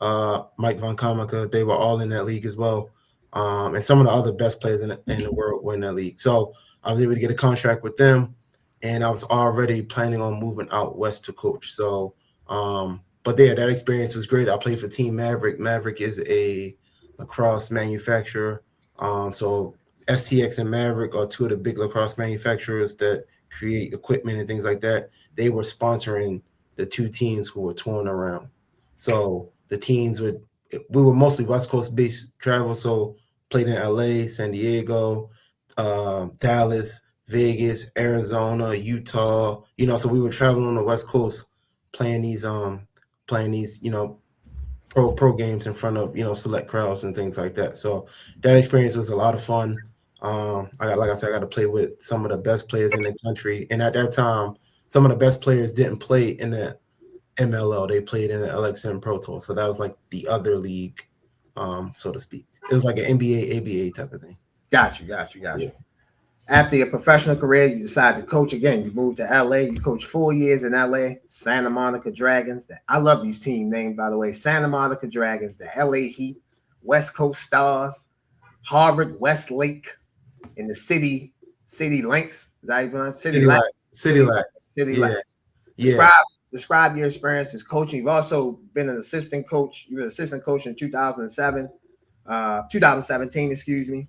D: Mike Von Comica, they were all in that league as well. And some of the other best players in the world were in that league. So I was able to get a contract with them, and I was already planning on moving out west to coach. So, but yeah, that experience was great. I played for Team Maverick. Maverick is a lacrosse manufacturer. So STX and Maverick are two of the big lacrosse manufacturers that create equipment and things like that. They were sponsoring the two teams who were touring around. So the teams we were mostly West Coast based travel. So played in LA, San Diego, Dallas, Vegas, Arizona, Utah. So we were traveling on the West Coast, playing these pro games in front of select crowds and things like that. So that experience was a lot of fun. I got to play with some of the best players in the country, and at that time, some of the best players didn't play in the MLO. They played in the LXM Pro Tour, so that was like the other league, so to speak. It was like an NBA, ABA type of thing.
A: Got you.
D: Yeah.
A: After your professional career, you decided to coach again. You moved to LA. You coached 4 years in LA, Santa Monica Dragons. I love these team names, by the way. Santa Monica Dragons, the LA Heat, West Coast Stars, Harvard Westlake, and the City Lynx. Is that even City Lynx?
D: City Lynx. Yeah.
A: Describe your experience as coaching. You've also been an assistant coach. You were an assistant coach in 2017, excuse me.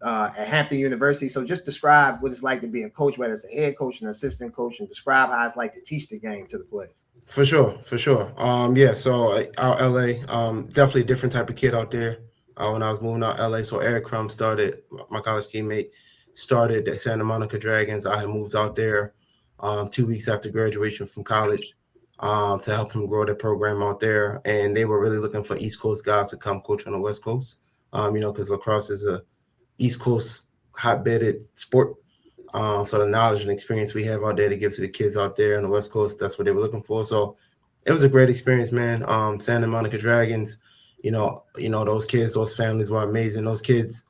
A: At Hampton University. So just describe what it's like to be a coach, whether it's a head coach and assistant coach, and describe how it's like to teach the game to the players.
D: For sure. So out LA, definitely a different type of kid out there. When I was moving out LA, so Eric Crum started, my college teammate, started at Santa Monica Dragons. I had moved out there 2 weeks after graduation from college to help him grow the program out there. And they were really looking for East Coast guys to come coach on the West Coast, because lacrosse is a East Coast hotbedded sport. So the knowledge and experience we have out there to give to the kids out there on the West Coast, that's what they were looking for. So it was a great experience, man. Santa Monica Dragons, those kids, those families were amazing. Those kids,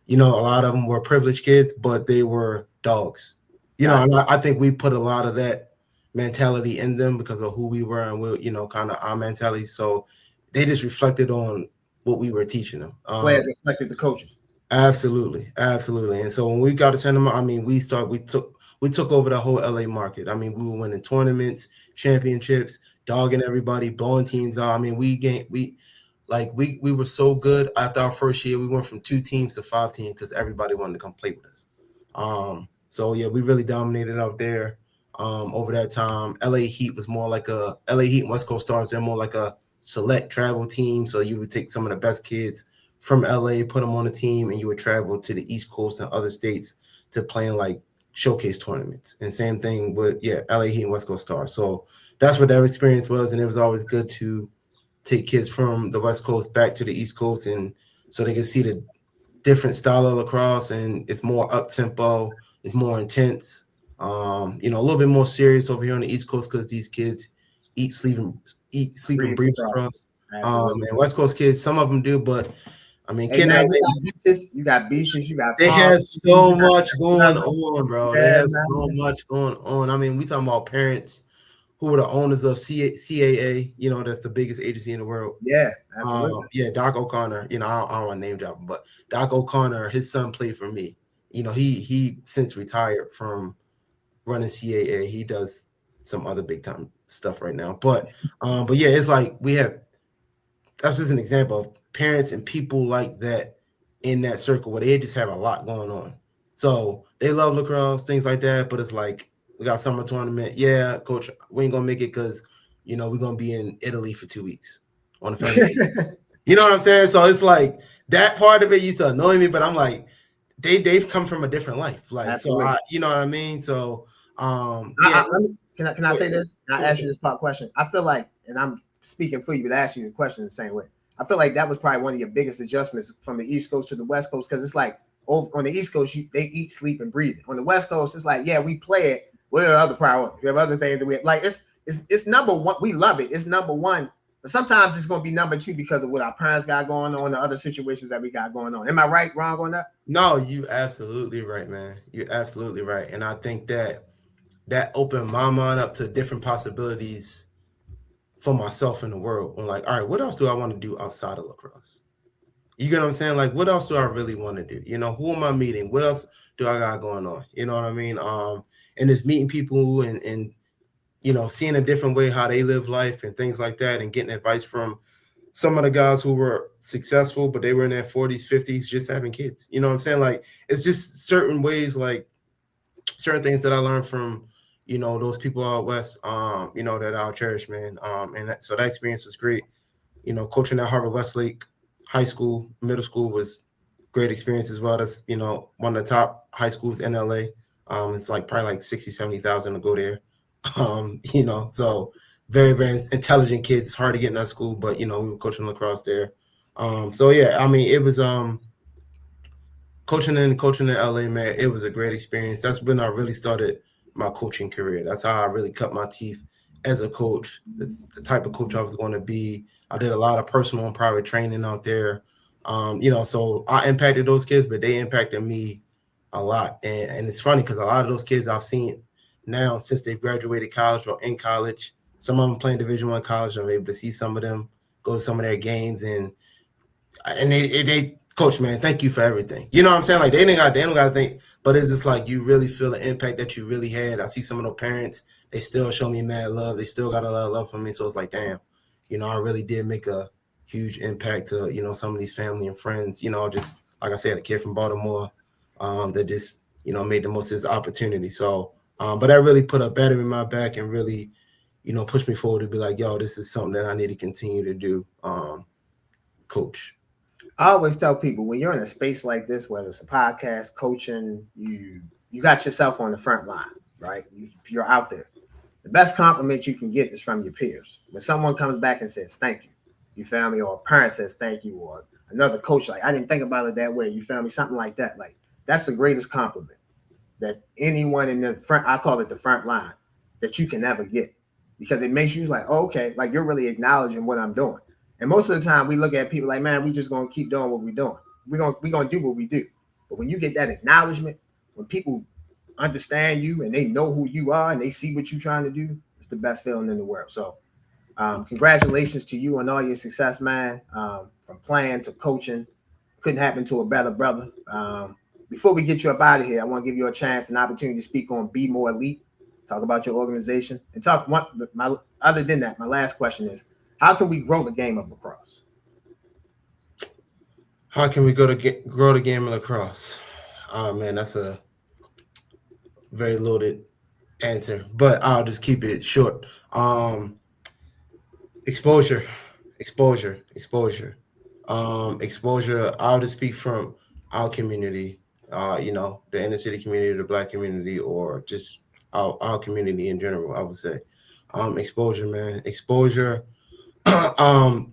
D: a lot of them were privileged kids, but they were dogs. And I think we put a lot of that mentality in them because of who we were and kind of our mentality. So they just reflected on what we were teaching them.
A: Players reflected the coaches.
D: Absolutely. And so when we got to Santa Monica, we took over the whole LA market. We were winning tournaments, championships, dogging everybody, blowing teams out. We were so good. After our first year, we went from 2 teams to 5 teams because everybody wanted to come play with us. So yeah, we really dominated out there. over that time. LA Heat was more like LA Heat and West Coast Stars. They're more like a select travel team. So you would take some of the best kids from LA, put them on a team, and you would travel to the East Coast and other states to play in like showcase tournaments. And same thing with LA Heat and West Coast Stars. So that's what that experience was, and it was always good to take kids from the West Coast back to the East Coast, and so they can see the different style of lacrosse, and it's more up tempo, it's more intense. A little bit more serious over here on the East Coast because these kids eat, sleep, and breathe lacrosse. And West Coast kids, some of them do, but I mean,
A: you got beaches, you got
D: they have so much going on, bro. They have so much going on. I mean, we talking about parents who were the owners of CAA, that's the biggest agency in the world.
A: Yeah, absolutely.
D: Doc O'Connor, I don't want to name drop him, but Doc O'Connor, his son played for me. He since retired from running CAA. He does some other big time stuff right now. But yeah, it's like that's just an example of parents and people like that in that circle where they just have a lot going on. So they love lacrosse, things like that, but it's like, we got summer tournament. Yeah, coach, we ain't gonna make it because we're gonna be in Italy for 2 weeks on a family. You know what I'm saying? So it's like that part of it used to annoy me, but I'm like, they've come from a different life. Like, absolutely. So you know what I mean? So
A: can I say this? Can I ask you this part question? I feel like, and I'm speaking for you, but asking you the question the same way. I feel like that was probably one of your biggest adjustments from the East Coast to the West Coast, because it's like on the East Coast, they eat, sleep, and breathe. On the West Coast, it's like, yeah, we play it. We have other priorities. We have other things that we have. Like it's number one. We love it. It's number one. But sometimes it's going to be number two because of what our parents got going on, the other situations that we got going on. Am I right, wrong on that?
D: No, you absolutely right, man. You're absolutely right. And I think that opened my mind up to different possibilities for myself in the world. I'm like, all right, what else do I want to do outside of lacrosse? You get what I'm saying? Like, what else do I really want to do? Who am I meeting? What else do I got going on? You know what I mean? And it's meeting people and seeing a different way how they live life and things like that, and getting advice from some of the guys who were successful, but they were in their 40s, 50s, just having kids. You know what I'm saying? Like, it's just certain ways, like certain things that I learned from, those people out west, that I'll cherish, man. So that experience was great. Coaching at Harvard Westlake High School, middle school was great experience as well. That's, one of the top high schools in LA. It's like probably like 60, 70,000 to go there. So very, very intelligent kids. It's hard to get in that school, but, we were coaching lacrosse there. So yeah, I mean, it was, coaching in LA, man, it was a great experience. That's when I really started my coaching career. That's how I really cut my teeth as a coach, the type of coach I was going to be. I did a lot of personal and private training out there. So I impacted those kids, but they impacted me a lot. And it's funny because a lot of those kids I've seen now since they've graduated college or in college. Some of them playing Division I college. I'm able to see some of them, go to some of their games, and they coach, man, thank you for everything. You know what I'm saying? Like, they don't got to think, but it's just like you really feel the impact that you really had. I see some of those parents, they still show me mad love. They still got a lot of love for me. So it's like, damn, I really did make a huge impact to, some of these family and friends, just like I said, a kid from Baltimore that just, made the most of his opportunity. So, but that really put a battery in my back and really, pushed me forward to be like, yo, this is something that I need to continue to do, coach.
A: I always tell people, when you're in a space like this, whether it's a podcast, coaching, you got yourself on the front line, right? You're out there. The best compliment you can get is from your peers. When someone comes back and says, thank you, you feel me? Or a parent says, thank you, or another coach, like, I didn't think about it that way, you feel me? Something like that. Like, that's the greatest compliment that anyone in the front, I call it the front line, that you can ever get, because it makes you like, oh, okay, like, you're really acknowledging what I'm doing. And most of the time we look at people like, man, we just going to keep doing what we're doing. We're going to do what we do. But when you get that acknowledgement, when people understand you and they know who you are and they see what you're trying to do, it's the best feeling in the world. So congratulations to you on all your success, man. From playing to coaching. Couldn't happen to a better brother. Before we get you up out of here, I want to give you a chance, an opportunity to speak on Be More Elite, talk about your organization, and talk other than that, my last question is, how can we grow the game of lacrosse?
D: How can we grow the game of lacrosse? Oh, man, that's a very loaded answer, but I'll just keep it short. Exposure, exposure. I'll just speak from our community, the inner city community, the Black community, or just our community in general, I would say. Exposure, man. Exposure. um,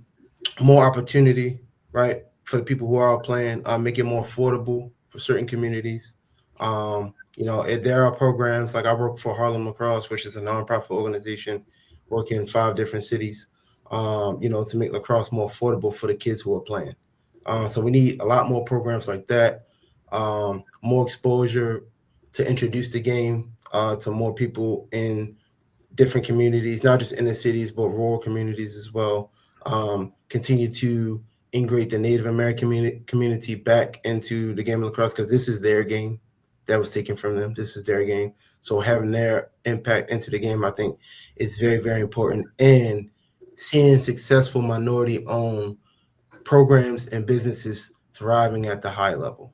D: More opportunity, right, for the people who are playing, make it more affordable for certain communities. There are programs like I work for Harlem Lacrosse, which is a nonprofit organization working in 5 different cities, to make lacrosse more affordable for the kids who are playing. So we need a lot more programs like that, more exposure to introduce the game to more people in different communities, not just in the cities, but rural communities as well. Continue to integrate the Native American community back into the game of lacrosse because this is their game that was taken from them. This is their game. So having their impact into the game, I think, is very, very important. And seeing successful minority-owned programs and businesses thriving at the high level.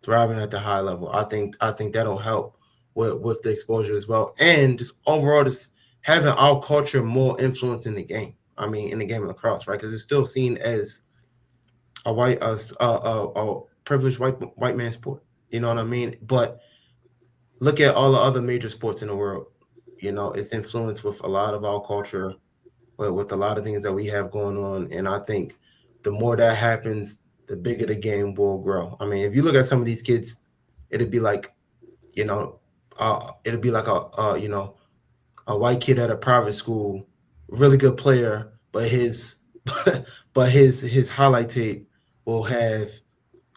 D: I think that'll help with the exposure as well, and just overall, just having our culture more influence in the game. I mean, in the game of lacrosse, right? Because it's still seen as a privileged white man sport. You know what I mean? But look at all the other major sports in the world. It's influenced with a lot of our culture, with a lot of things that we have going on, and I think the more that happens, the bigger the game will grow. I mean, if you look at some of these kids, it'd be like, it'd be like a white kid at a private school, really good player, but his his highlight tape will have,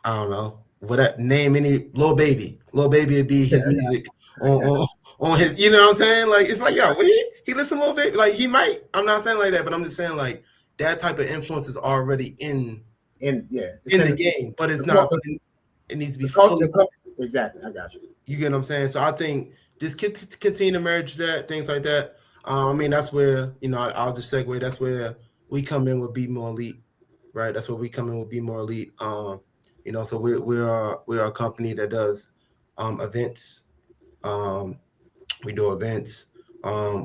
D: I don't know, what that name any Lil Baby. Lil Baby would be his music on his, you know what I'm saying? Like, it's like, yo, he listen to Lil Baby. Like, he might. I'm not saying like that, but I'm just saying like that type of influence is already in the game, but it's not. It needs to be fully.
A: Exactly, I got you.
D: You get what I'm saying? So I think just continue to merge that, things like that. I mean, that's where, I'll just segue. That's where we come in with Be More Elite, right? That's where we come in with Be More Elite. So we are a company that does events. We do events.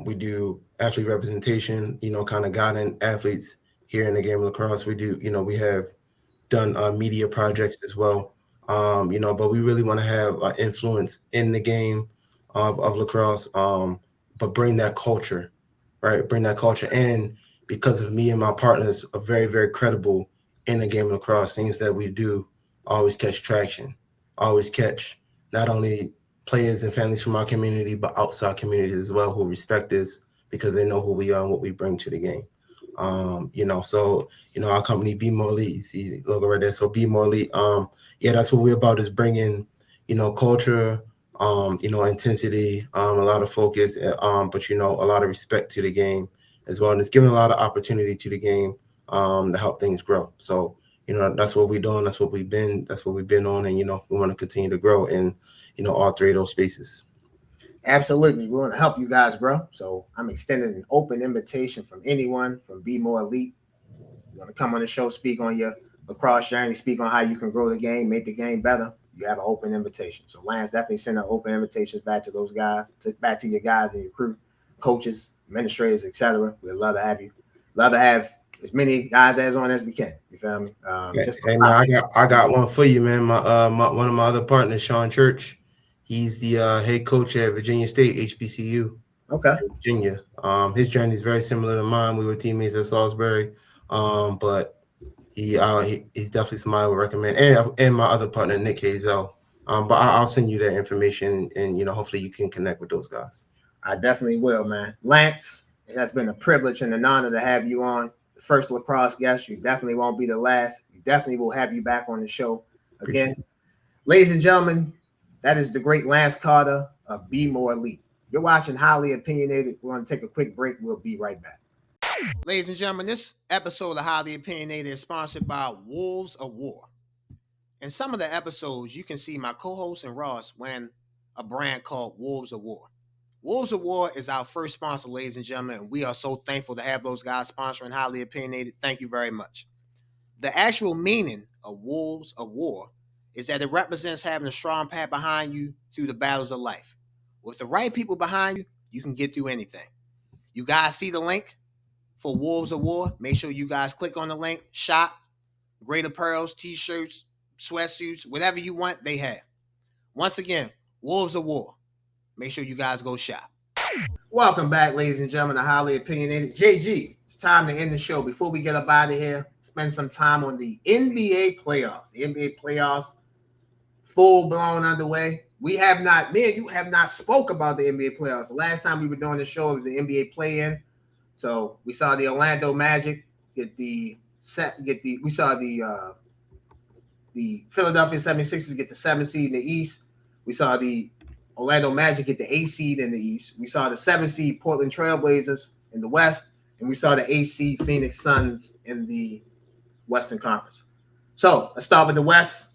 D: We do athlete representation. Kind of guiding athletes here in the game of lacrosse. We do. We have done media projects as well. But we really want to have influence in the game of lacrosse, but bring that culture, right? Bring that culture. And because of me and my partners are very, very credible in the game of lacrosse, things that we do always catch traction, always catch not only players and families from our community, but outside communities as well who respect us because they know who we are and what we bring to the game. Our company Be More Elite, you see the logo right there. So Be More Elite. That's what we're about, is bringing, culture, intensity, a lot of focus, but a lot of respect to the game as well. And it's giving a lot of opportunity to the game to help things grow. So, that's what we're doing. That's what we've been on. And, we want to continue to grow in, all 3 of those spaces.
A: Absolutely. We want to help you guys grow. So I'm extending an open invitation from anyone from Be More Elite. You want to come on the show, speak on your lacrosse journey, speak on how you can grow the game, make the game better. You have an open invitation. So Lance, definitely send an open invitations back to those guys, back to your guys and your crew, coaches, administrators, etc. We'd love to have you. Love to have as many guys as on as we can. You feel me?
D: I got one for you, man. My one of my other partners, Sean Church. He's the head coach at Virginia State HBCU.
A: Okay.
D: Virginia. His journey is very similar to mine. We were teammates at Salisbury. But he's definitely somebody I would recommend. And my other partner, Nick Hazel. But I'll send you that information, and hopefully you can connect with those guys.
A: I definitely will, man. Lance, it has been a privilege and an honor to have you on. The first lacrosse guest. You definitely won't be the last. We definitely will have you back on the show again. Ladies and gentlemen, that is the great Lantz Carter of Be More Elite. You're watching Highly Opinionated. We're going to take a quick break. We'll be right back. Ladies and gentlemen, this episode of Highly Opinionated is sponsored by Wolves of War. In some of the episodes, you can see my co-host and Ross wearing a brand called Wolves of War. Wolves of War is our first sponsor, ladies and gentlemen, and we are so thankful to have those guys sponsoring Highly Opinionated. Thank you very much. The actual meaning of Wolves of War is that it represents having a strong path behind you through the battles of life. With the right people behind you, you can get through anything. You guys see the link for Wolves of War. Make sure you guys click on the link. Shop. Great apparels, t-shirts, sweatsuits, whatever you want, they have. Once again, Wolves of War. Make sure you guys go shop. Welcome back, ladies and gentlemen, to Highly Opinionated. JG, it's time to end the show. Before we get up out of here, spend some time on the NBA playoffs. The NBA playoffs, full-blown underway. Me and you have not spoke about the NBA playoffs. The last time we were doing the show, it was the NBA play-in. So we saw the Orlando Magic we saw the Philadelphia 76ers get the 7th seed in the East. We saw the Orlando Magic get the 8th seed in the East. We saw the 7th seed Portland Trailblazers in the West. And we saw the 8th seed Phoenix Suns in the Western Conference. So let's start with the West.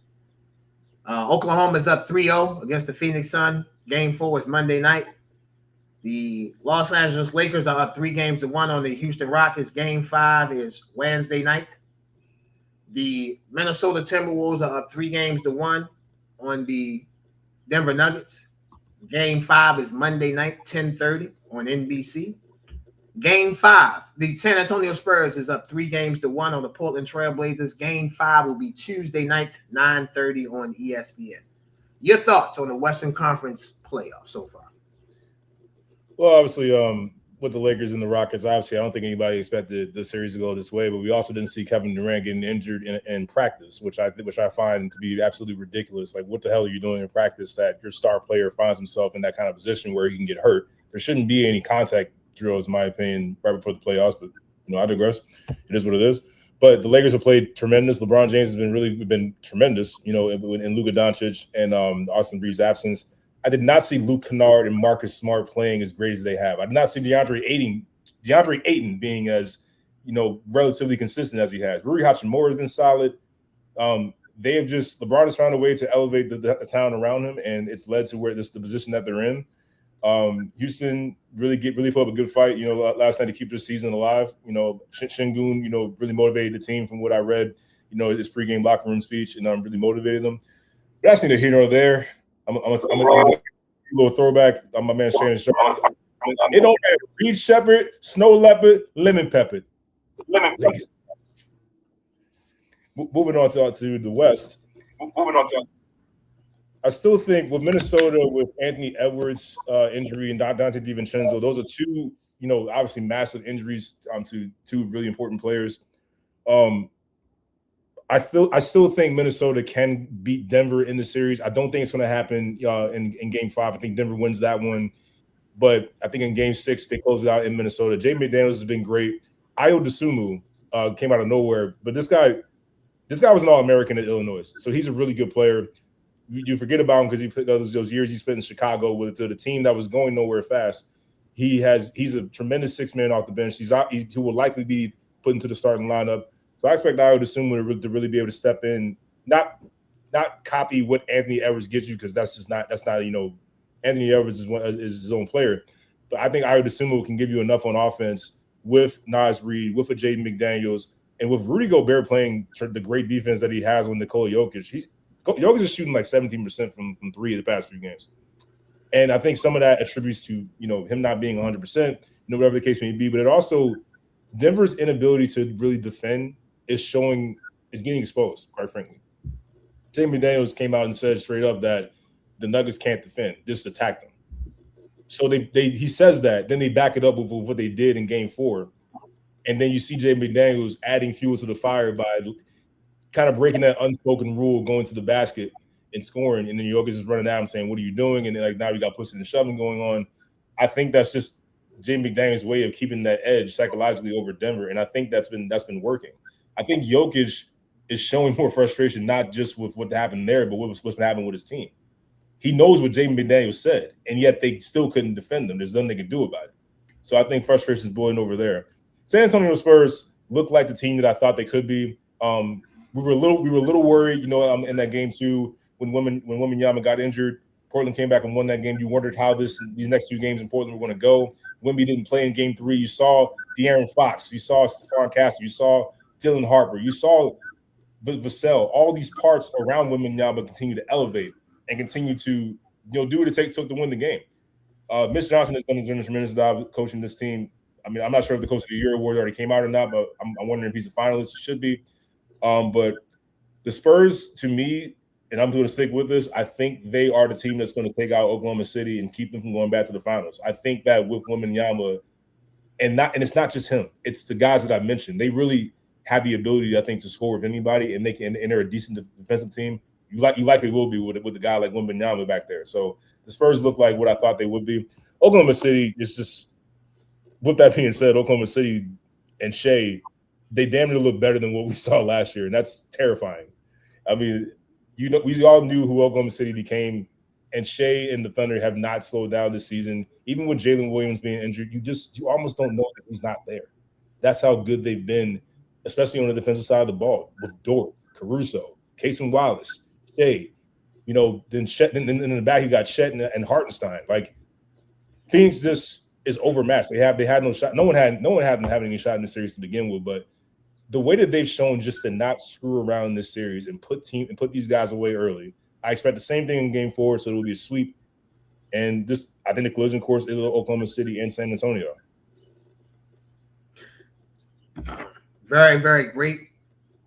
A: Oklahoma is up 3-0 against the Phoenix Suns. Game 4 is Monday night. The Los Angeles Lakers are up 3-1 on the Houston Rockets. Game 5 is Wednesday night. The Minnesota Timberwolves are up 3-1 on the Denver Nuggets. Game 5 is Monday night, 10:30 on NBC. Game 5, the San Antonio Spurs is up 3-1 on the Portland Trailblazers. Game 5 will be Tuesday night, 9:30 on ESPN. Your thoughts on the Western Conference playoffs so far?
B: Well, obviously, with the Lakers and the Rockets, obviously, I don't think anybody expected the series to go this way. But we also didn't see Kevin Durant getting injured in practice, which I find to be absolutely ridiculous. Like, what the hell are you doing in practice that your star player finds himself in that kind of position where he can get hurt? There shouldn't be any contact drills, in my opinion, right before the playoffs. But I digress. It is what it is. But the Lakers have played tremendous. LeBron James has been tremendous. In Luka Doncic and Austin Reeves' absence. I did not see Luke Kennard and Marcus Smart playing as great as they have. I did not see DeAndre Ayton being as, relatively consistent as he has. Rui Hachimura has been solid. LeBron has found a way to elevate the talent around him, and it's led to the position that they're in. Houston really put up a good fight, last night to keep their season alive. Şengün, really motivated the team from what I read, his pregame locker room speech, and really motivated them. But that's neither here nor there. I'm a little throwback on my man Shannon Sharp. It don't matter. Reed Shepherd, Snow Leopard, Lemon Pepper. Moving on to the West. I still think with Minnesota, with Anthony Edwards' injury and Dante DiVincenzo, those are two, obviously massive injuries to two really important players. I still think Minnesota can beat Denver in the series. I don't think it's going to happen in Game 5. I think Denver wins that one. But I think in Game 6, they close it out in Minnesota. Jay McDaniels has been great. Ayo Dosunmu came out of nowhere. But this guy was an All-American at Illinois. So he's a really good player. You forget about him because he put those years he spent in Chicago with the team that was going nowhere fast. He's a tremendous six-man off the bench. He will likely be put into the starting lineup. So I expect Ayo Dosunmu to really be able to step in, not copy what Anthony Edwards gives you, because that's not Anthony Edwards is his own player. But I think Ayo Dosunmu can give you enough on offense with Naz Reid, with a Jaden McDaniels, and with Rudy Gobert playing the great defense that he has with Nikola Jokic. Jokic is shooting like 17% from three of the past few games. And I think some of that attributes to, him not being 100%, whatever the case may be. But it also, Denver's inability to really defend is getting exposed, quite frankly. Jaden McDaniels came out and said straight up that the Nuggets can't defend, just attack them. So he says that, then they back it up with what they did in Game 4. And then you see Jaden McDaniels adding fuel to the fire by kind of breaking that unspoken rule, going to the basket and scoring. And then Jokic is running out and saying, "What are you doing?" And then now you got pushing and shoving going on. I think that's just Jaden McDaniels' way of keeping that edge psychologically over Denver. And I think that's been working. I think Jokic is showing more frustration, not just with what happened there, but what's been happening with his team. He knows what Jaden McDaniels said, and yet they still couldn't defend him. There's nothing they can do about it. So I think frustration is boiling over there. San Antonio Spurs look like the team that I thought they could be. We were a little worried, in that game too, when Wembanyama got injured. Portland came back and won that game. You wondered how these next two games in Portland were going to go. Wemby didn't play in Game 3. You saw De'Aaron Fox. You saw Stephon Castle. You saw Dylan Harper. You saw Vassell. All these parts around Wembanyama continue to elevate and continue to do what it took to win the game. Mitch Johnson has done a tremendous job coaching this team. I mean, I'm not sure if the Coach of the Year award already came out or not, but I'm wondering if he's a finalist. It should be. But the Spurs, to me, and I'm going to stick with this, I think they are the team that's going to take out Oklahoma City and keep them from going back to the finals. I think that with Wembanyama, and it's not just him, it's the guys that I mentioned. They really have the ability, I think, to score with anybody, and they're a decent defensive team. You likely will be with a guy like Wembanyama back there. So the Spurs look like what I thought they would be. Oklahoma City is just, with that being said, Oklahoma City and Shea, they damn near look better than what we saw last year, and that's terrifying. I mean, we all knew who Oklahoma City became, and Shea and the Thunder have not slowed down this season. Even with Jalen Williams being injured, you almost don't know that he's not there. That's how good they've been, especially on the defensive side of the ball with Dort, Caruso, Casey Wallace, Shea. Then in the back you got Chet and Hartenstein. Like, Phoenix just is overmatched. They had no shot. No one had them having any shot in the series to begin with, but the way that they've shown just to not screw around in this series and put these guys away early, I expect the same thing in Game 4, so it'll be a sweep. And I think the collision course is Oklahoma City and San Antonio.
A: Very, very great.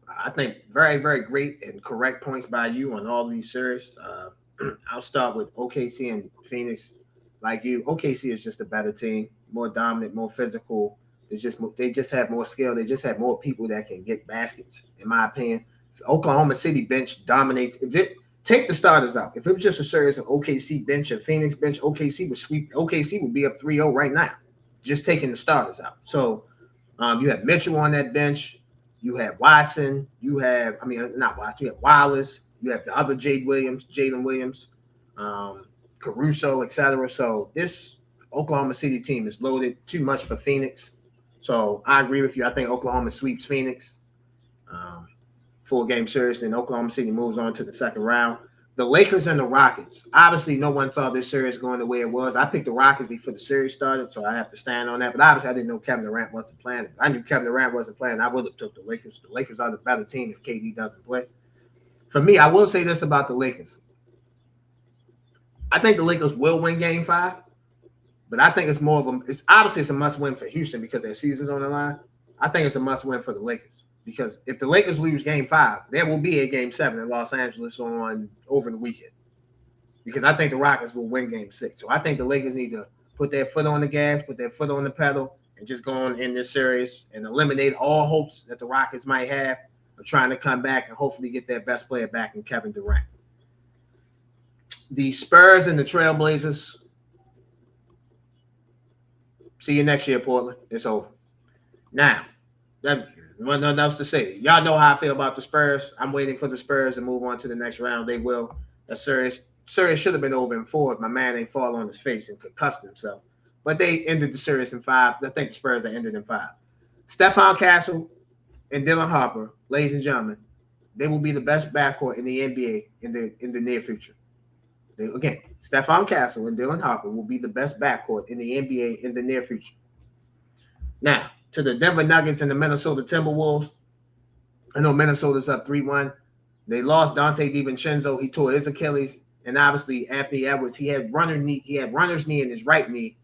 A: I think very, very great and correct points by you on all these series. I'll start with OKC and Phoenix. Like you, OKC is just a better team, more dominant, more physical. They just have more skill. They just have more people that can get baskets, in my opinion. Oklahoma City bench dominates. Take the starters out. If it was just a series of OKC bench and Phoenix bench, OKC would sweep. OKC would be up 3-0 right now, just taking the starters out. So you have Mitchell on that bench. You have Watson. Not Watson. You have Wallace. You have the other Jalen Williams, Caruso, etc. So this Oklahoma City team is loaded. Too much for Phoenix. So I agree with you. I think Oklahoma sweeps Phoenix. 4-game series, then Oklahoma City moves on to the second round. The Lakers and the Rockets. Obviously, no one saw this series going the way it was. I picked the Rockets before the series started, so I have to stand on that. But obviously, I didn't know Kevin Durant wasn't playing. If I knew Kevin Durant wasn't playing, I would have took the Lakers. The Lakers are the better team if KD doesn't play. For me, I will say this about the Lakers. I think the Lakers will win Game 5, but I think it's more of it's a must-win for Houston because their season's on the line. I think it's a must-win for the Lakers. Because if the Lakers lose Game 5, there will be a Game 7 in Los Angeles over the weekend. Because I think the Rockets will win Game 6. So I think the Lakers need to put their foot on the gas, put their foot on the pedal, and just go on in this series and eliminate all hopes that the Rockets might have of trying to come back and hopefully get their best player back in Kevin Durant. The Spurs and the Trailblazers. See you next year, Portland. It's over. Now, nothing else to say. Y'all know how I feel about the Spurs. I'm waiting for the Spurs to move on to the next round. They will. That series should have been over in 4 if my man ain't fall on his face and concussed himself. But they ended the series in 5. I think the Spurs are ended in 5. Stephon Castle and Dylan Harper, ladies and gentlemen, they will be the best backcourt in the NBA in the near future. Again, Stephon Castle and Dylan Harper will be the best backcourt in the NBA in the near future. Now, to the Denver Nuggets and the Minnesota Timberwolves. I know Minnesota's up 3-1. They lost Dante DiVincenzo. He tore his Achilles. And obviously, Anthony Edwards, he had runner's knee in his right knee.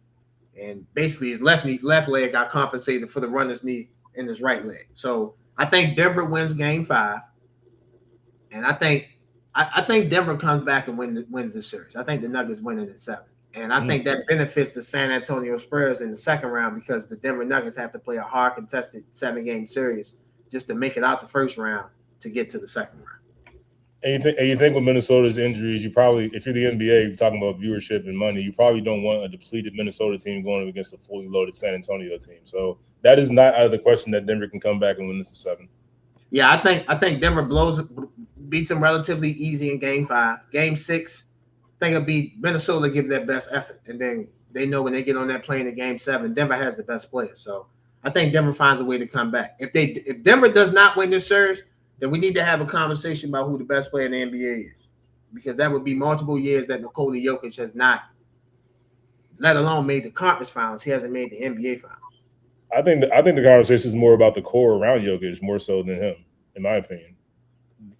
A: And basically, his left leg got compensated for the runner's knee in his right leg. So I think Denver wins Game 5. And I think Denver comes back and wins this series. I think the Nuggets win it in 7. And I think that benefits the San Antonio Spurs in the second round because the Denver Nuggets have to play a hard contested 7-game series just to make it out the first round to get to the second round.
B: And you think with Minnesota's injuries, you probably, if you're the NBA, you're talking about viewership and money, you probably don't want a depleted Minnesota team going against a fully loaded San Antonio team. So that is not out of the question that Denver can come back and win this in 7.
A: Yeah, I think Denver beats them relatively easy in Game 5. Game 6, I think it'll be Minnesota give their best effort. And then they know when they get on that plane in Game 7, Denver has the best player. So I think Denver finds a way to come back. If Denver does not win this series, then we need to have a conversation about who the best player in the NBA is. Because that would be multiple years that Nikola Jokic has not, let alone made the conference finals. He hasn't made the NBA finals.
B: I think the conversation is more about the core around Jokic more so than him, in my opinion.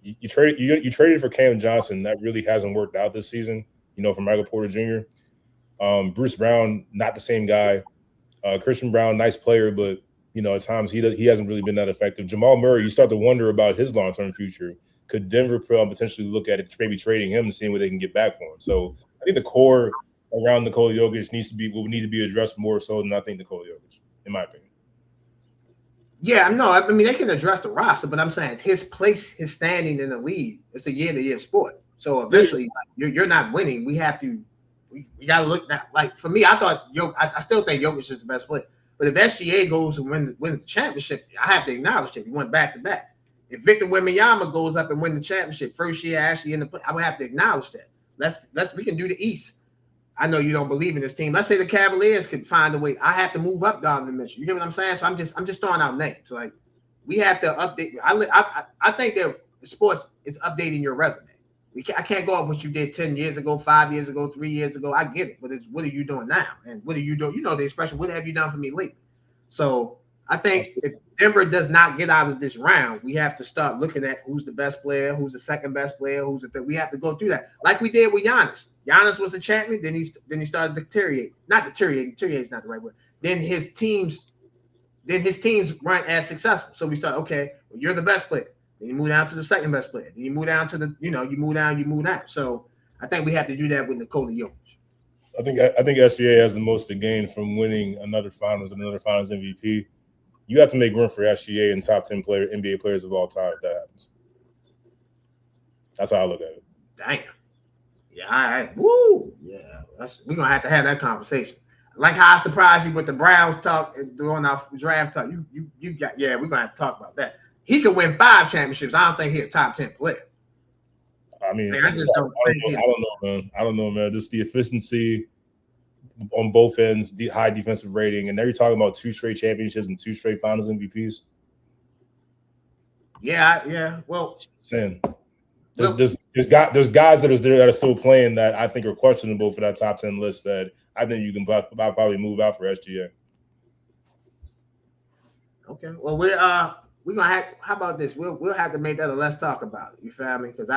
B: You traded for Cam Johnson. That really hasn't worked out this season, for Michael Porter Jr. Bruce Brown, not the same guy. Christian Brown, nice player, but at times he hasn't really been that effective. Jamal Murray, you start to wonder about his long-term future. Could Denver potentially look at it, maybe trading him and seeing what they can get back for him? So I think the core around Nikola Jokic will need to be addressed more so than I think Nikola Jokic, in my opinion.
A: Yeah, no, I mean they can address the roster, but I'm saying his place, his standing in the league. It's a year-to-year sport. So eventually, you're not winning. We have to. We got to look at, like, for me, I thought I still think Jokic is the best player. But if SGA goes and wins the championship, I have to acknowledge it. He went back-to-back. If Victor Wembanyama goes up and win the championship, first year actually in the play, I would have to acknowledge that. We can do the East. I know you don't believe in this team. Let's say the Cavaliers could find a way. I have to move up Donovan Mitchell. You get what I'm saying? So I'm just throwing out names. So like we have to update. I think that sports is updating your resume. I can't go off what you did 10 years ago, 5 years ago, 3 years ago. I get it, but it's what are you doing now? And what are you doing? You know the expression, what have you done for me lately? So I think if Denver does not get out of this round, we have to start looking at who's the best player, who's the second best player, who's the third. We have to go through that. Like we did with Giannis. Giannis was the champion, then he started to deteriorate. Not deteriorate, deteriorate is not the right word. Then his teams weren't as successful. So we start, okay, well, you're the best player. Then you move down to the second best player. Then you move down to you move down. So I think we have to do that with Nikola Jokic.
B: I think SGA has the most to gain from winning another finals MVP. You have to make room for SGA and top 10 NBA players of all time if that happens. That's how I look at it.
A: Damn. Yeah, woo. Yeah, we're gonna have to have that conversation. Like how I surprised you with the Browns talk during our draft talk. You got we're gonna have to talk about that. He could win 5 championships. I don't think he's a top 10 player.
B: I mean,
A: I don't
B: know, man. I don't know, man. Just the efficiency on both ends, the high defensive rating, and now you're talking about 2 straight championships and 2 straight Finals MVPs.
A: Yeah. Well,
B: there's guys that are still playing that I think are questionable for that top 10 list that I think you can probably move out for SGA.
A: Okay. Well, we're gonna have. How about this? We'll have to make that a let's talk about it. You feel me? Because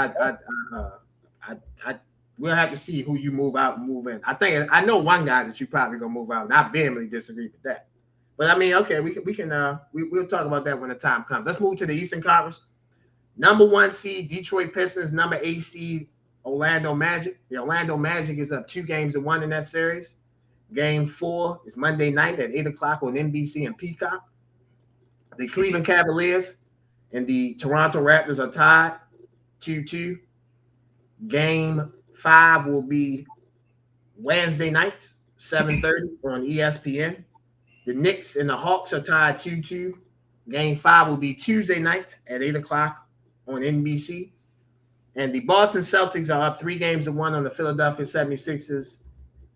A: we'll have to see who you move out and move in. I know one guy that you probably gonna move out, and I vehemently disagree with that. But I mean, okay, we'll talk about that when the time comes. Let's move to the Eastern Conference. Number 1 seed Detroit Pistons, number 8 seed Orlando Magic. The Orlando Magic is up 2-1 in that series. Game 4 is Monday night at 8:00 on NBC and Peacock. The Cleveland Cavaliers and the Toronto Raptors are tied 2-2. Game 5 will be Wednesday night, 7:30 on ESPN. The Knicks and the Hawks are tied 2-2. Game 5 will be Tuesday night at 8:00 on NBC. And the Boston Celtics are up 3-1 on the Philadelphia 76ers.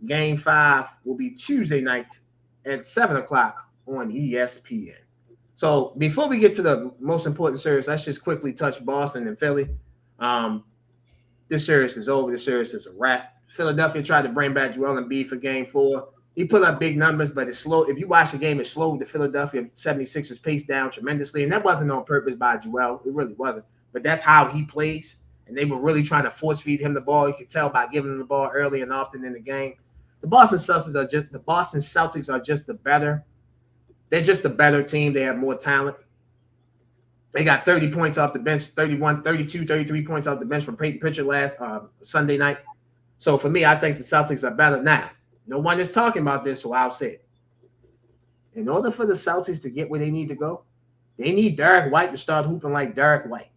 A: Game 5 will be Tuesday night at 7:00 on ESPN. So before we get to the most important series, let's just quickly touch Boston and Philly. This series is over. This series is a wrap. Philadelphia tried to bring back Joel Embiid for Game 4. He put up big numbers, but it's slow. If you watch the game, it slowed the Philadelphia 76ers pace down tremendously, and that wasn't on purpose by Joel. It really wasn't. But that's how he plays, and they were really trying to force feed him the ball. You could tell by giving him the ball early and often in the game. The Boston Celtics are just the better. They're just the better team. They have more talent. They got 30 points off the bench, 31, 32, 33 points off the bench from Peyton Pritchard last Sunday night. So for me, I think the Celtics are better now. No one is talking about this, so I'll say it. In order for the Celtics to get where they need to go, they need Derek White to start hooping like Derek White.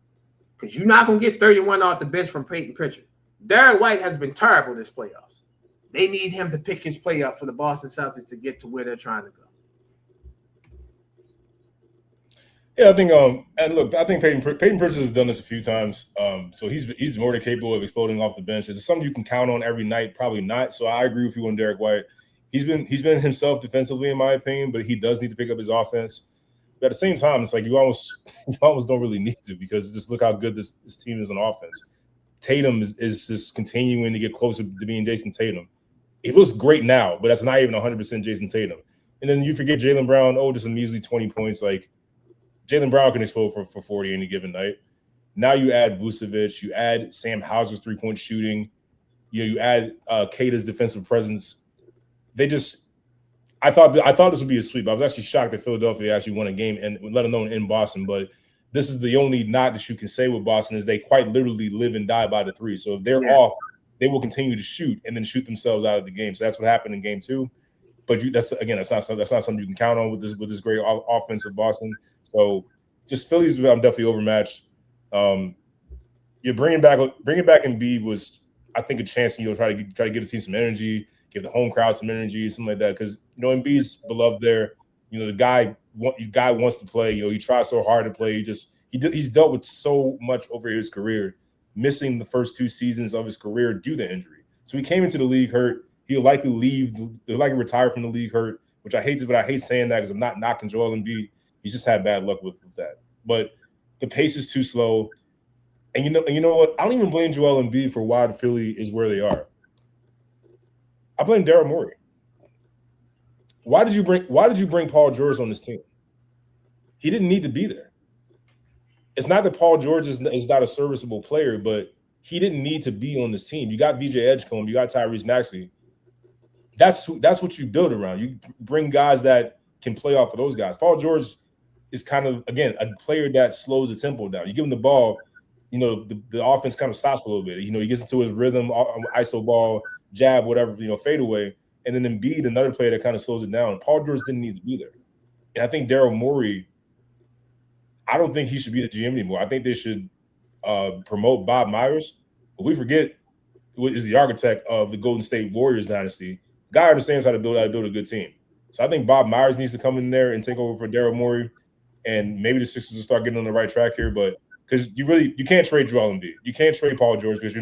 A: Because you're not going to get 31 off the bench from Peyton Pritchard. Derek White has been terrible this playoffs. They need him to pick his play up for the Boston Celtics to get to where they're trying to go.
B: Yeah, I think I think Peyton Pritchard has done this a few times. So he's more than capable of exploding off the bench. Is it something you can count on every night? Probably not. So I agree with you on Derek White. He's been himself defensively, in my opinion, but he does need to pick up his offense. But at the same time, it's like you almost don't really need to, because just look how good this team is on offense. Tatum is just continuing to get closer to being Jason Tatum. He looks great now, but that's not even 100% Jason Tatum. And then you forget Jaylen Brown. Just a measly 20 points. Like, Jaylen Brown can explode for 40 any given night. Now you add Vucevic, you add Sam Hauser's 3-point shooting, you add Kata's defensive presence. I thought this would be a sweep. I was actually shocked that Philadelphia actually won a game, and let alone in Boston. But this is the only nod that you can say with Boston is they quite literally live and die by the three. So if they're off, they will continue to shoot and then shoot themselves out of the game. So that's what happened in game 2. But that's not something you can count on with this great offense of Boston. So just Phillies, I'm definitely overmatched. You're bringing back Embiid was, I think, a chance. Try to get the team some energy, give the home crowd some energy, something like that. Because Embiid's beloved there. The guy wants to play. He tries so hard to play. He's dealt with so much over his career, missing the first 2 seasons of his career due to injury. So he came into the league hurt. He'll likely retire from the league hurt, which I hate. But I hate saying that because I'm not knocking Joel Embiid. He's just had bad luck with that. But the pace is too slow. And you know what? I don't even blame Joel Embiid for why Philly is where they are. I blame Daryl Morey. Why did you bring Paul George on this team? He didn't need to be there. It's not that Paul George is not a serviceable player, but he didn't need to be on this team. You got VJ Edgecombe, you got Tyrese Maxey. That's what you build around. You bring guys that can play off of those guys. Paul George is kind of, again, a player that slows the tempo down. You give him the ball, the offense kind of stops a little bit. He gets into his rhythm, iso ball, jab, whatever, fade away. And then Embiid, another player that kind of slows it down. Paul George didn't need to be there. And I think Daryl Morey, I don't think he should be the GM anymore. I think they should promote Bob Myers. But we forget is the architect of the Golden State Warriors dynasty. The guy understands how to build a good team. So I think Bob Myers needs to come in there and take over for Daryl Morey. And maybe the Sixers will start getting on the right track here. But because you can't trade Joel Embiid. You can't trade Paul George because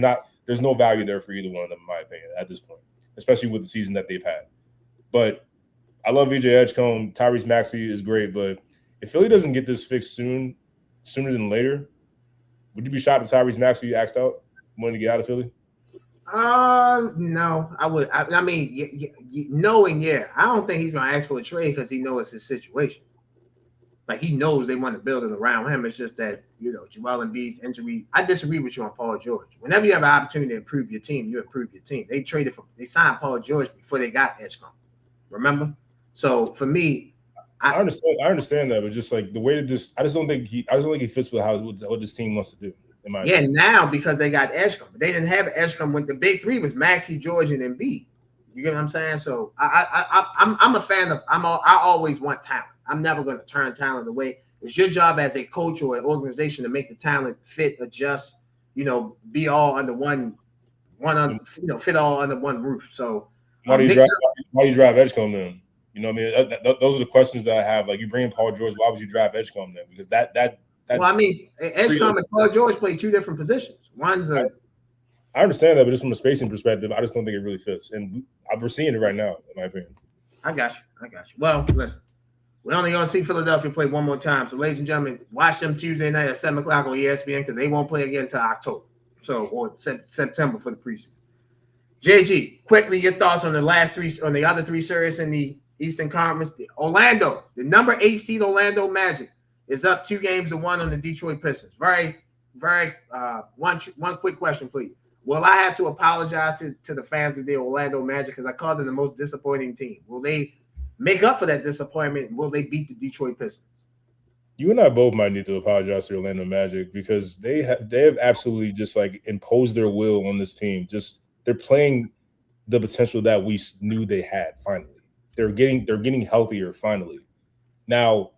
B: there's no value there for either one of them, in my opinion, at this point, especially with the season that they've had. But I love VJ Edgecombe. Tyrese Maxey is great. But if Philly doesn't get this fixed sooner than later, would you be shocked if Tyrese Maxey asked out, wanting to get out of Philly?
A: No, I would. I mean, knowing, I don't think he's going to ask for a trade because he knows his situation. Like, he knows they want to build it around him. It's just that, Joel Embiid's injury. I disagree with you on Paul George. Whenever you have an opportunity to improve your team, you improve your team. They signed Paul George before they got Edgecombe. Remember? So for me,
B: I understand that, but just like the way that this, I just don't think he fits with what this team wants to do. In my opinion.
A: Now because they got Edgecombe, but they didn't have Edgecombe when the big three was Maxey, George, and Embiid. You get what I'm saying? So I'm a fan of. I always want talent. I'm never going to turn talent away. It's your job as a coach or an organization to make the talent fit, adjust, be all under fit all under one roof. So
B: why do you drive Edgecombe then? You know what I mean? Those are the questions that I have. Like, you bring in Paul George, why would you draft Edgecombe then? Because that.
A: Well, I mean, Edgecombe and Paul George play 2 different positions. One's a.
B: I understand that, but just from a spacing perspective, I just don't think it really fits. And we're seeing it right now, in my opinion.
A: I got you. Well, listen, we're only going to see Philadelphia play one more time. So, ladies and gentlemen, watch them Tuesday night at 7 o'clock on ESPN because they won't play again until October. Or September for the preseason. JG, quickly, your thoughts on the other 3 series in the Eastern Conference. Orlando, the number 8 seed Orlando Magic is up 2-1 on the Detroit Pistons. Very, very. One quick question for you. Will I have to apologize to the fans of the Orlando Magic because I called them the most disappointing team? Will they make up for that disappointment? Will they beat the Detroit Pistons?
B: You and I both might need to apologize to Orlando Magic because they have absolutely just like imposed their will on this team. Just they're playing the potential that we knew they had. Finally, they're getting healthier. Finally, now,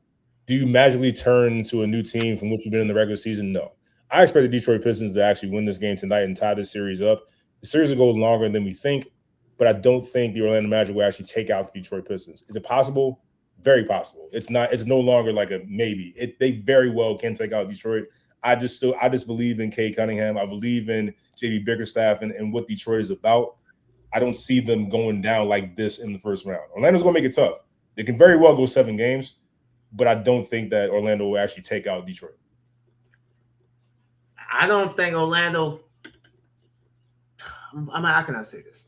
B: do you magically turn to a new team from which you've been in the regular season? No. I expect the Detroit Pistons to actually win this game tonight and tie this series up. The series will go longer than we think, but I don't think the Orlando Magic will actually take out the Detroit Pistons. Is it possible? Very possible. It's not. It's no longer like a maybe. They very well can take out Detroit. I just believe in Cade Cunningham. I believe in JB Bickerstaff and what Detroit is about. I don't see them going down like this in the first round. Orlando's going to make it tough. They can very well go 7 games, but I don't think that Orlando will actually take out Detroit.
A: I don't think Orlando. How can I say this?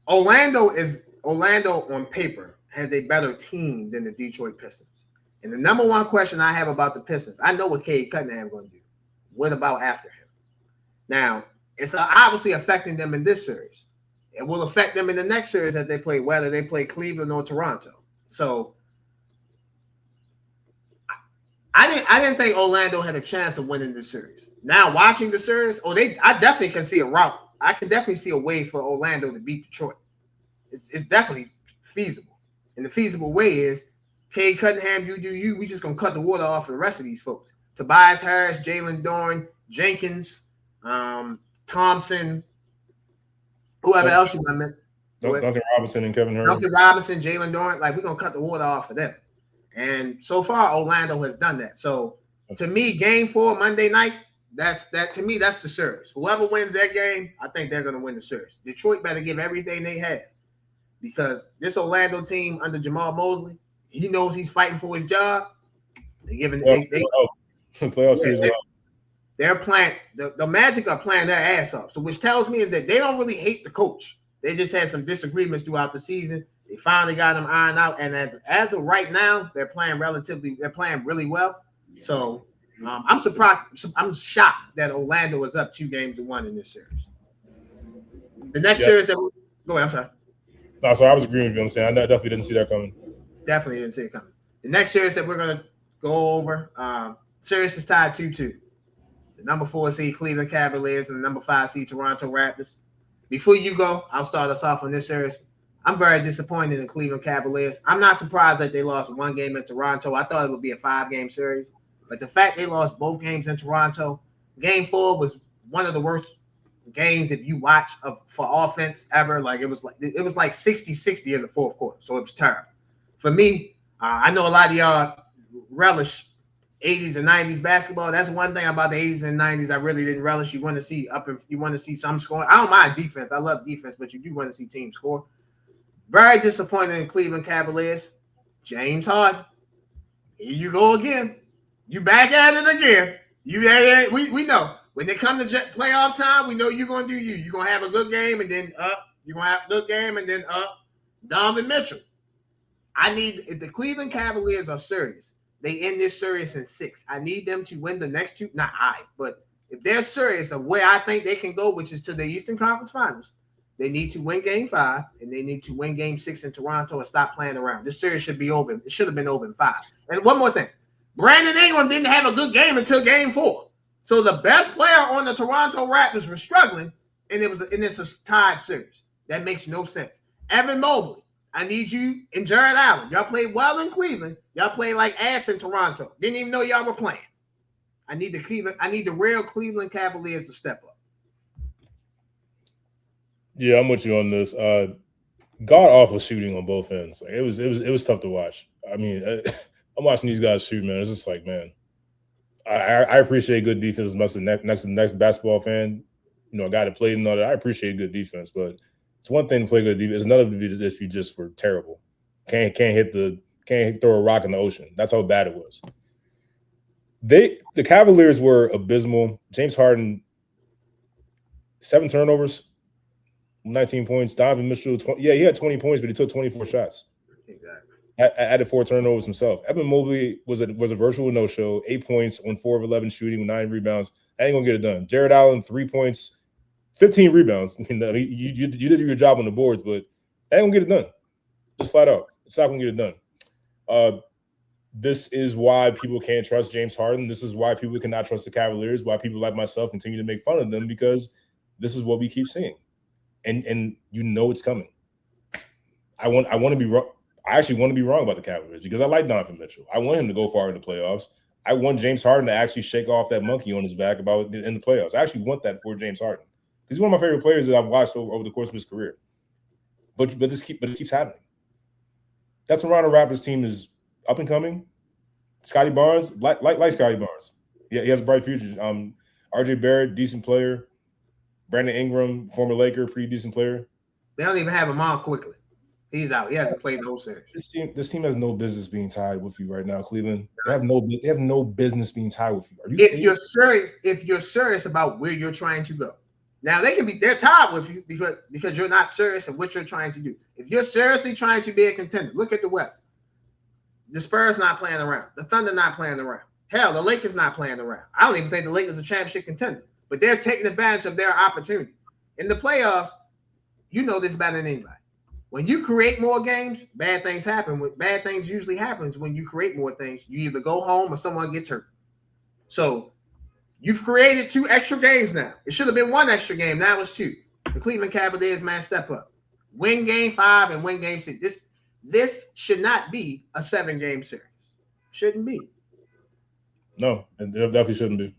A: Orlando on paper has a better team than the Detroit Pistons. And the number one question I have about the Pistons, I know what Cade Cunningham going to do. What about after him? Now, it's obviously affecting them in this series. it will affect them in the next series that they play, whether they play Cleveland or Toronto. So I didn't think Orlando had a chance of winning this series. Now watching the series, I definitely can see a route. I can definitely see a way for Orlando to beat Detroit. It's definitely feasible. And the feasible way is Cade Cunningham, you do you. We just gonna cut the water off for the rest of these folks. Tobias Harris, Jalen Dorn, Jenkins, Thompson, whoever else you want to
B: Duncan Robinson and Kevin Herter.
A: Duncan Robinson, Jalen Dorn, like we're gonna cut the water off for them. And so far, Orlando has done that. So to me, game 4, Monday night, that's the series. Whoever wins that game, I think they're gonna win the series. Detroit better give everything they have. Because this Orlando team under Jamal Mosley, he knows he's fighting for his job. They're giving
B: playoff series.
A: They're playing the Magic are playing their ass off. So which tells me is that they don't really hate the coach. They just had some disagreements throughout the season. They finally got them ironed out, and as of right now, they're playing really well. So I'm surprised. I'm shocked that Orlando is up 2-1 in this series. The next series that go ahead. I'm sorry.
B: No, sorry, I was agreeing with you. I'm saying I definitely didn't see that coming.
A: Definitely didn't see it coming. The next series that we're gonna go over, series is tied 2-2. The number 4 seed Cleveland Cavaliers and the number 5 seed Toronto Raptors. Before you go, I'll start us off on this series. I'm very disappointed in Cleveland Cavaliers. I'm not surprised that they lost 1 game in Toronto. I thought it would be a 5-game series, but the fact they lost both games in Toronto, game 4 was one of the worst games if you watch for offense ever. Like it was like 60-60 in the fourth quarter, so it was terrible. For me, I know a lot of y'all relish 80s and 90s basketball. That's one thing about the 80s and 90s I really didn't relish. You want to see some scoring. I don't mind defense. I love defense, but you do want to see teams score. Very disappointed in Cleveland Cavaliers. James Harden. Here you go again. You back at it again. We know. When they come to playoff time, we know you're going to do you. You're going to have a good game and then up. You're going to have a good game and then up. Donovan Mitchell. If the Cleveland Cavaliers are serious, they end this series in 6. I need them to win the next 2. But if they're serious of where I think they can go, which is to the Eastern Conference Finals, they need to win game 5 and they need to win game 6 in Toronto and stop playing around. This series should be over. It should have been over in 5. And one more thing. Brandon Ingram didn't have a good game until game 4. So the best player on the Toronto Raptors was struggling, and it's a tied series. That makes no sense. Evan Mobley, I need you, and Jared Allen. Y'all played well in Cleveland. Y'all played like ass in Toronto. Didn't even know y'all were playing. I need the real Cleveland Cavaliers to step up.
B: Yeah, I'm with you on this. God awful shooting on both ends. Like, it was tough to watch. I mean, I'm watching these guys shoot, man. It's just like, man. I appreciate good defense as much as the next basketball fan, a guy that played and all that. I appreciate good defense, but it's one thing to play good defense. It's another to be if you just were terrible. Can't throw a rock in the ocean. That's how bad it was. The Cavaliers were abysmal. James Harden, 7 turnovers, 19 points. Donovan Mitchell, he had 20 points, but he took 24 shots.
A: Exactly.
B: Added 4 turnovers himself. Evan Mobley was a virtual no-show, 8 points on 4 of 11 shooting with 9 rebounds. I ain't gonna get it done. Jared Allen, 3 points, 15 rebounds. I mean, you did your job on the boards, but I ain't gonna get it done. Just flat out, it's not gonna get it done. This is why people can't trust James Harden. This is why people cannot trust the Cavaliers. Why people like myself continue to make fun of them, because this is what we keep seeing, and it's coming. I want to be wrong. I actually want to be wrong about the Cavaliers because I like Donovan Mitchell. I want him to go far in the playoffs. I want James Harden to actually shake off that monkey on his back in the playoffs. I actually want that for James Harden because he's one of my favorite players that I've watched over the course of his career. But it keeps happening. That Toronto Raptors team is up and coming. Scotty Barnes, like Scotty Barnes. Yeah, he has a bright future. RJ Barrett, decent player. Brandon Ingram, former Laker, pretty decent player.
A: They don't even have him on quickly. He's out. He hasn't played the whole series.
B: This team has no business being tied with you right now, Cleveland. They have no business being tied with you. Are you kidding?
A: If you're serious about where you're trying to go, now they're tied with you because you're not serious of what you're trying to do. If you're seriously trying to be a contender, look at the West. The Spurs not playing around. The Thunder not playing around. Hell, the Lakers not playing around. I don't even think the Lakers are a championship contender, but they're taking advantage of their opportunity in the playoffs. you know this better than anybody. When you create more games, bad things happen. Bad things usually happens when you create more things. You either go home or someone gets hurt. So you've created 2 extra games now. It should have been 1 extra game. Now it's 2. The Cleveland Cavaliers, man, step up. Win game 5 and win game 6. This should not be a 7-game series. Shouldn't be.
B: No, and it definitely shouldn't be.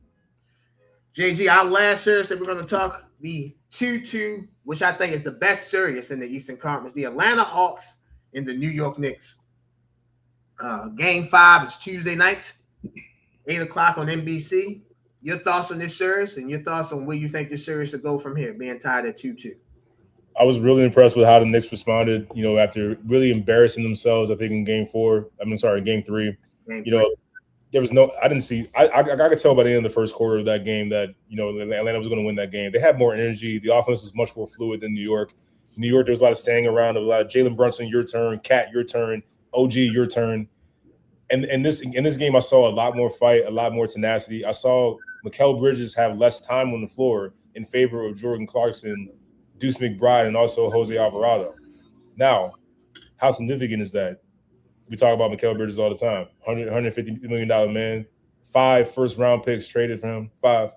A: JG, our last series that we're going to talk, the 2-2, which I think is the best series in the Eastern Conference, the Atlanta Hawks and the New York Knicks. Game 5 is Tuesday night, 8 o'clock on NBC. Your thoughts on this series and your thoughts on where you think this series should go from here, being tied at 2-2.
B: I was really impressed with how the Knicks responded, after really embarrassing themselves, I think, in game 3. There was I could tell by the end of the first quarter of that game that, Atlanta was going to win that game. They had more energy. The offense was much more fluid than New York. New York, there was a lot of staying around, a lot of Jalen Brunson, your turn, Cat, your turn, OG, your turn. And in this game, I saw a lot more fight, a lot more tenacity. I saw Mikal Bridges have less time on the floor in favor of Jordan Clarkson, Deuce McBride, and also Jose Alvarado. Now, how significant is that? We talk about Mikal Bridges all the time. $150 million man, 5 first-round picks traded for him, 5.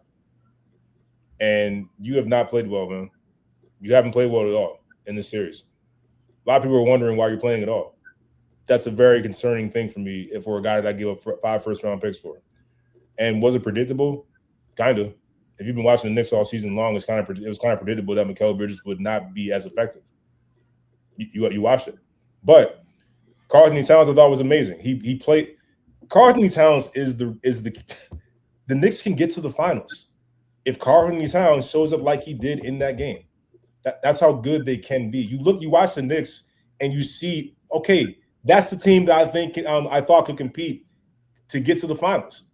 B: And you have not played well, man. You haven't played well at all in this series. A lot of people are wondering why you're playing at all. That's a very concerning thing for me for a guy that I give up 5 first-round picks for. And was it predictable? Kind of. If you've been watching the Knicks all season long, it was kind of predictable that Mikal Bridges would not be as effective. You watched it. But Karl-Anthony Towns, I thought, was amazing. He played. Karl-Anthony Towns is the Knicks can get to the finals if Karl-Anthony Towns shows up like he did in that game. That's how good they can be. You watch the Knicks and you see, okay, that's the team that I think I thought could compete to get to the finals.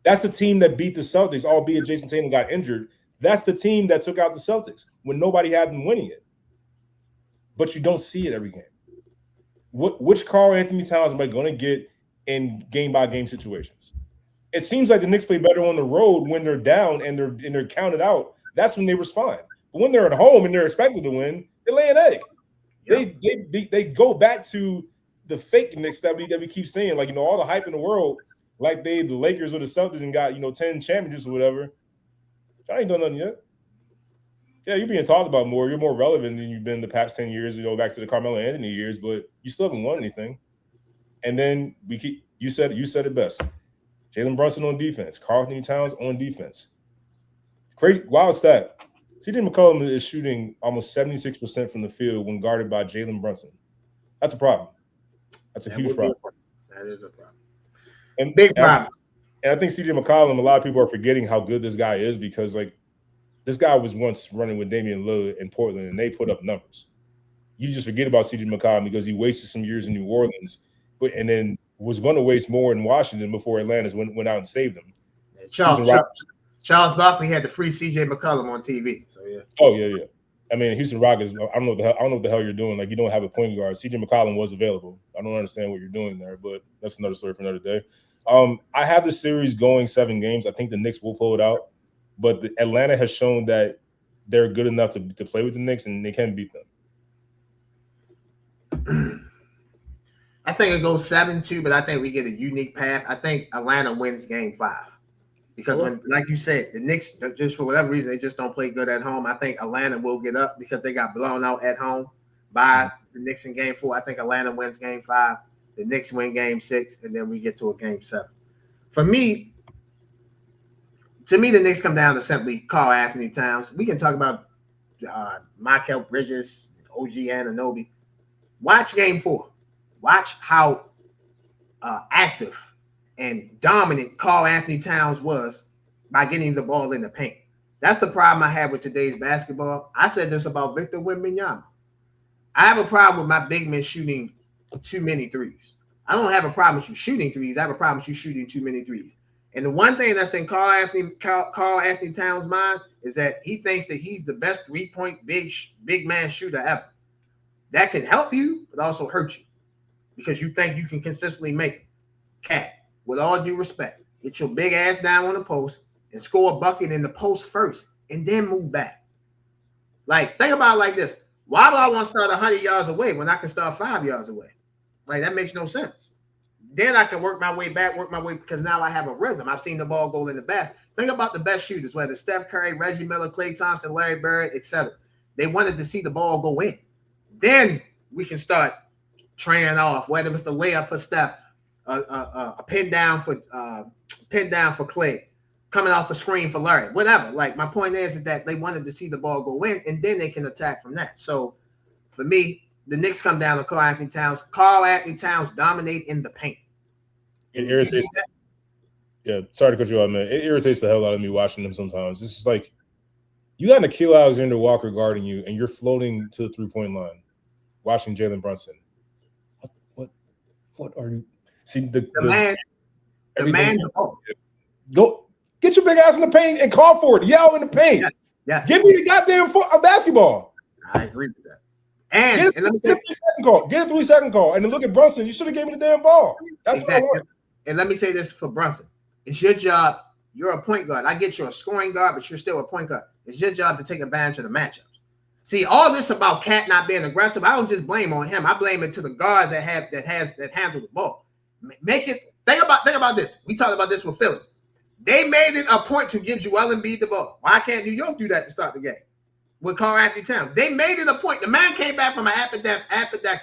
B: That's the team that beat the Celtics, albeit Jason Tatum got injured. That's the team that took out the Celtics when nobody had them winning it. But you don't see it every game. Which Karl-Anthony Towns am I going to get in game-by-game situations? It seems like the Knicks play better on the road when they're down and they're counted out. That's when they respond. But when they're at home and they're expected to win, they lay an egg. Yep. They go back to the fake Knicks that we keep saying, like, all the hype in the world, like the Lakers or the Celtics and got 10 championships or whatever. I ain't done nothing yet. Yeah, you're being talked about more. You're more relevant than you've been the past 10 years, back to the Carmelo Anthony years, but you still haven't won anything. And then you said it best. Jalen Brunson on defense, Karl-Anthony Towns on defense. Crazy wild stat. CJ McCollum is shooting almost 76% from the field when guarded by Jalen Brunson. That's a problem. That's a huge problem.
A: That is a problem.
B: And
A: big problem.
B: And I think CJ McCollum, a lot of people are forgetting how good this guy is because, this guy was once running with Damian Lillard in Portland, and they put up numbers. You just forget about CJ McCollum because he wasted some years in New Orleans, and then was going to waste more in Washington before Atlanta went out and saved him.
A: Charles Barkley had to free CJ McCollum on TV. So yeah.
B: Oh yeah. I mean, Houston Rockets. I don't know what the hell you're doing. You don't have a point guard. CJ McCollum was available. I don't understand what you're doing there, but that's another story for another day. I have the series going 7 games. I think the Knicks will pull it out. But Atlanta has shown that they're good enough to play with the Knicks, and they can beat them.
A: I think it goes 7-2, but I think we get a unique path. I think Atlanta wins game 5. Because like you said, the Knicks, just for whatever reason, they just don't play good at home. I think Atlanta will get up because they got blown out at home by the Knicks in game 4. I think Atlanta wins game 5. The Knicks win game 6, and then we get to a game 7. To me, the Knicks come down to simply Karl-Anthony Towns. We can talk about Mikal Bridges, OG Anunoby. Watch game 4. Watch how active and dominant Karl-Anthony Towns was by getting the ball in the paint. That's the problem I have with today's basketball. I said this about Victor Wembanyama. I have a problem with my big men shooting too many threes. I don't have a problem with you shooting threes. I have a problem with you shooting too many threes. And the one thing that's in Karl-Anthony Towns' mind is that he thinks that he's the best 3-point big man shooter ever. That can help you, but also hurt you because you think you can consistently make it. Cat, with all due respect, get your big ass down on the post and score a bucket in the post first and then move back. Think about it like this. Why would I want to start 100 yards away when I can start 5 yards away? Like, that makes no sense. Then I can work my way back, because now I have a rhythm. I've seen the ball go in the basket. Think about the best shooters, whether Steph Curry, Reggie Miller, Klay Thompson, Larry Bird, etc. They wanted to see the ball go in. Then we can start training off, whether it's a layup for Steph, a pin down for Klay, coming off the screen for Larry, whatever. Like, my point is that they wanted to see the ball go in, and then they can attack from that. So for me, the Knicks come down to Karl Anthony Towns. Karl Anthony Towns dominate in the paint.
B: It irritates. Yeah, sorry to cut you off, man. It irritates the hell out of me watching them sometimes. It's just like you got Nickeil Alexander-Walker guarding you, and you're floating to the 3-point line, watching Jalen Brunson. What are you? See the man. Go get your big ass in the paint and call for it. Yell in the paint.
A: Yes.
B: Give me the goddamn basketball.
A: I agree with that. And let me say,
B: get a 3-second call, and then look at Brunson. You should have gave me the damn ball. That's exactly what I want.
A: And let me say this for Brunson: it's your job. You're a point guard. I get you're a scoring guard, but you're still a point guard. It's your job to take advantage of the matchups. See, all this about Cat not being aggressive, I don't just blame on him. I blame it to the guards that handle the ball. Make it. Think about this. We talked about this with Philly. They made it a point to give Joel Embiid the ball. Why can't New York do that to start the game? With Karl Anthony Towns, they made it a point. The man came back from an appendectomy.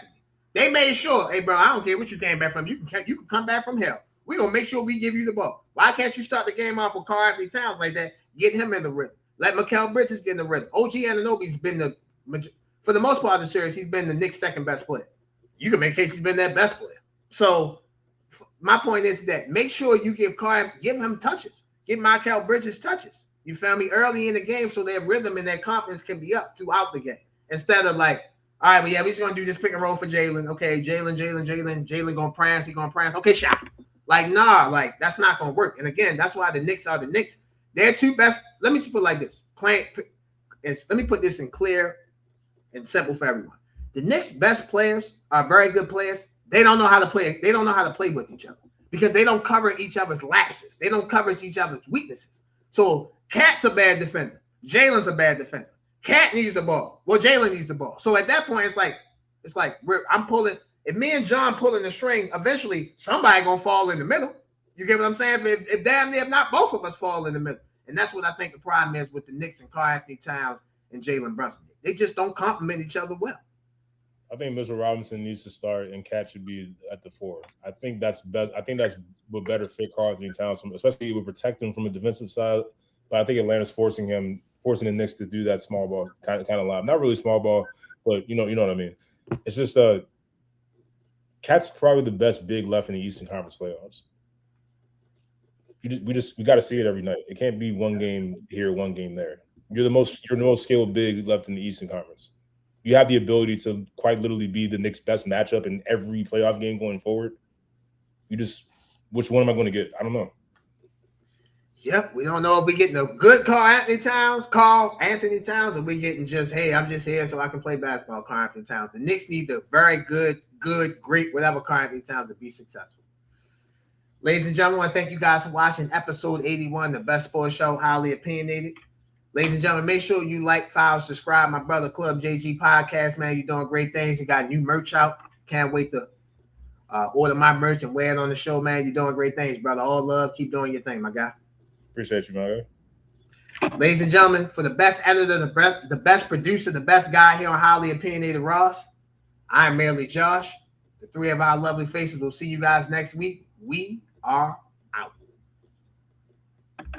A: They made sure, hey, bro, I don't care what you came back from. You can come back from hell. We're going to make sure we give you the ball. Why can't you start the game off with Karl Anthony Towns like that? Get him in the rhythm. Let Mikal Bridges get in the rhythm. OG Anunoby's been for the most part of the series, he's been the Knicks' second best player. You can make a case he's been their best player. So my point is that make sure you give him touches. Give Mikal Bridges touches. You feel me? Early in the game so their rhythm and their confidence can be up throughout the game. Instead of like, all right, well, yeah, we're just going to do this pick and roll for Jalen. Okay, Jalen going to prance. He's going to prance. Okay, shot. Like, nah, like, that's not going to work. And again, that's why the Knicks are the Knicks. They're two best. Let me just put it like this. Let me put this in clear and simple for everyone. The Knicks' best players are very good players. They don't know how to play. They don't know how to play with each other because they don't cover each other's lapses. They don't cover each other's weaknesses. So Cat's a bad defender. Jalen's a bad defender. Cat needs the ball. Well, Jalen needs the ball. So at that point, it's like I'm pulling. If me and John pulling the string, eventually somebody gonna fall in the middle. You get what I'm saying? If damn near not both of us fall in the middle, and that's what I think the problem is with the Knicks and Karl Anthony Towns and Jalen Brunson. They just don't complement each other well.
B: I think Mitchell Robinson needs to start, and Cat should be at the 4. I think that's best. I think that's what better fit Karl Anthony Towns, especially it would protect him from a defensive side. But I think Atlanta's forcing the Knicks to do that small ball kind of line. Not really small ball, but you know what I mean. It's just Cat's probably the best big left in the Eastern Conference playoffs. We got to see it every night. It can't be one game here, one game there. You're the most skilled big left in the Eastern Conference. You have the ability to quite literally be the Knicks' best matchup in every playoff game going forward. Which one am I going to get? I don't know.
A: Yep, we don't know if we're getting a good Karl Anthony Towns, or we're getting just, hey, I'm just here so I can play basketball, Karl Anthony Towns. The Knicks need the very good, great, whatever Karl Anthony Towns to be successful. Ladies and gentlemen, I want to thank you guys for watching episode 81, the best sports show, Highly Opinionated. Ladies and gentlemen, make sure you like, follow, subscribe. My brother Club JG Podcast, man, you're doing great things. You got new merch out. Can't wait to order my merch and wear it on the show, man. You're doing great things, brother. All love. Keep doing your thing, my guy.
B: Appreciate you, man.
A: Ladies and gentlemen, for the best editor, the best producer, the best guy here on Highly Opinionated Ross, I'm merely Josh. The three of our lovely faces will see you guys next week. We are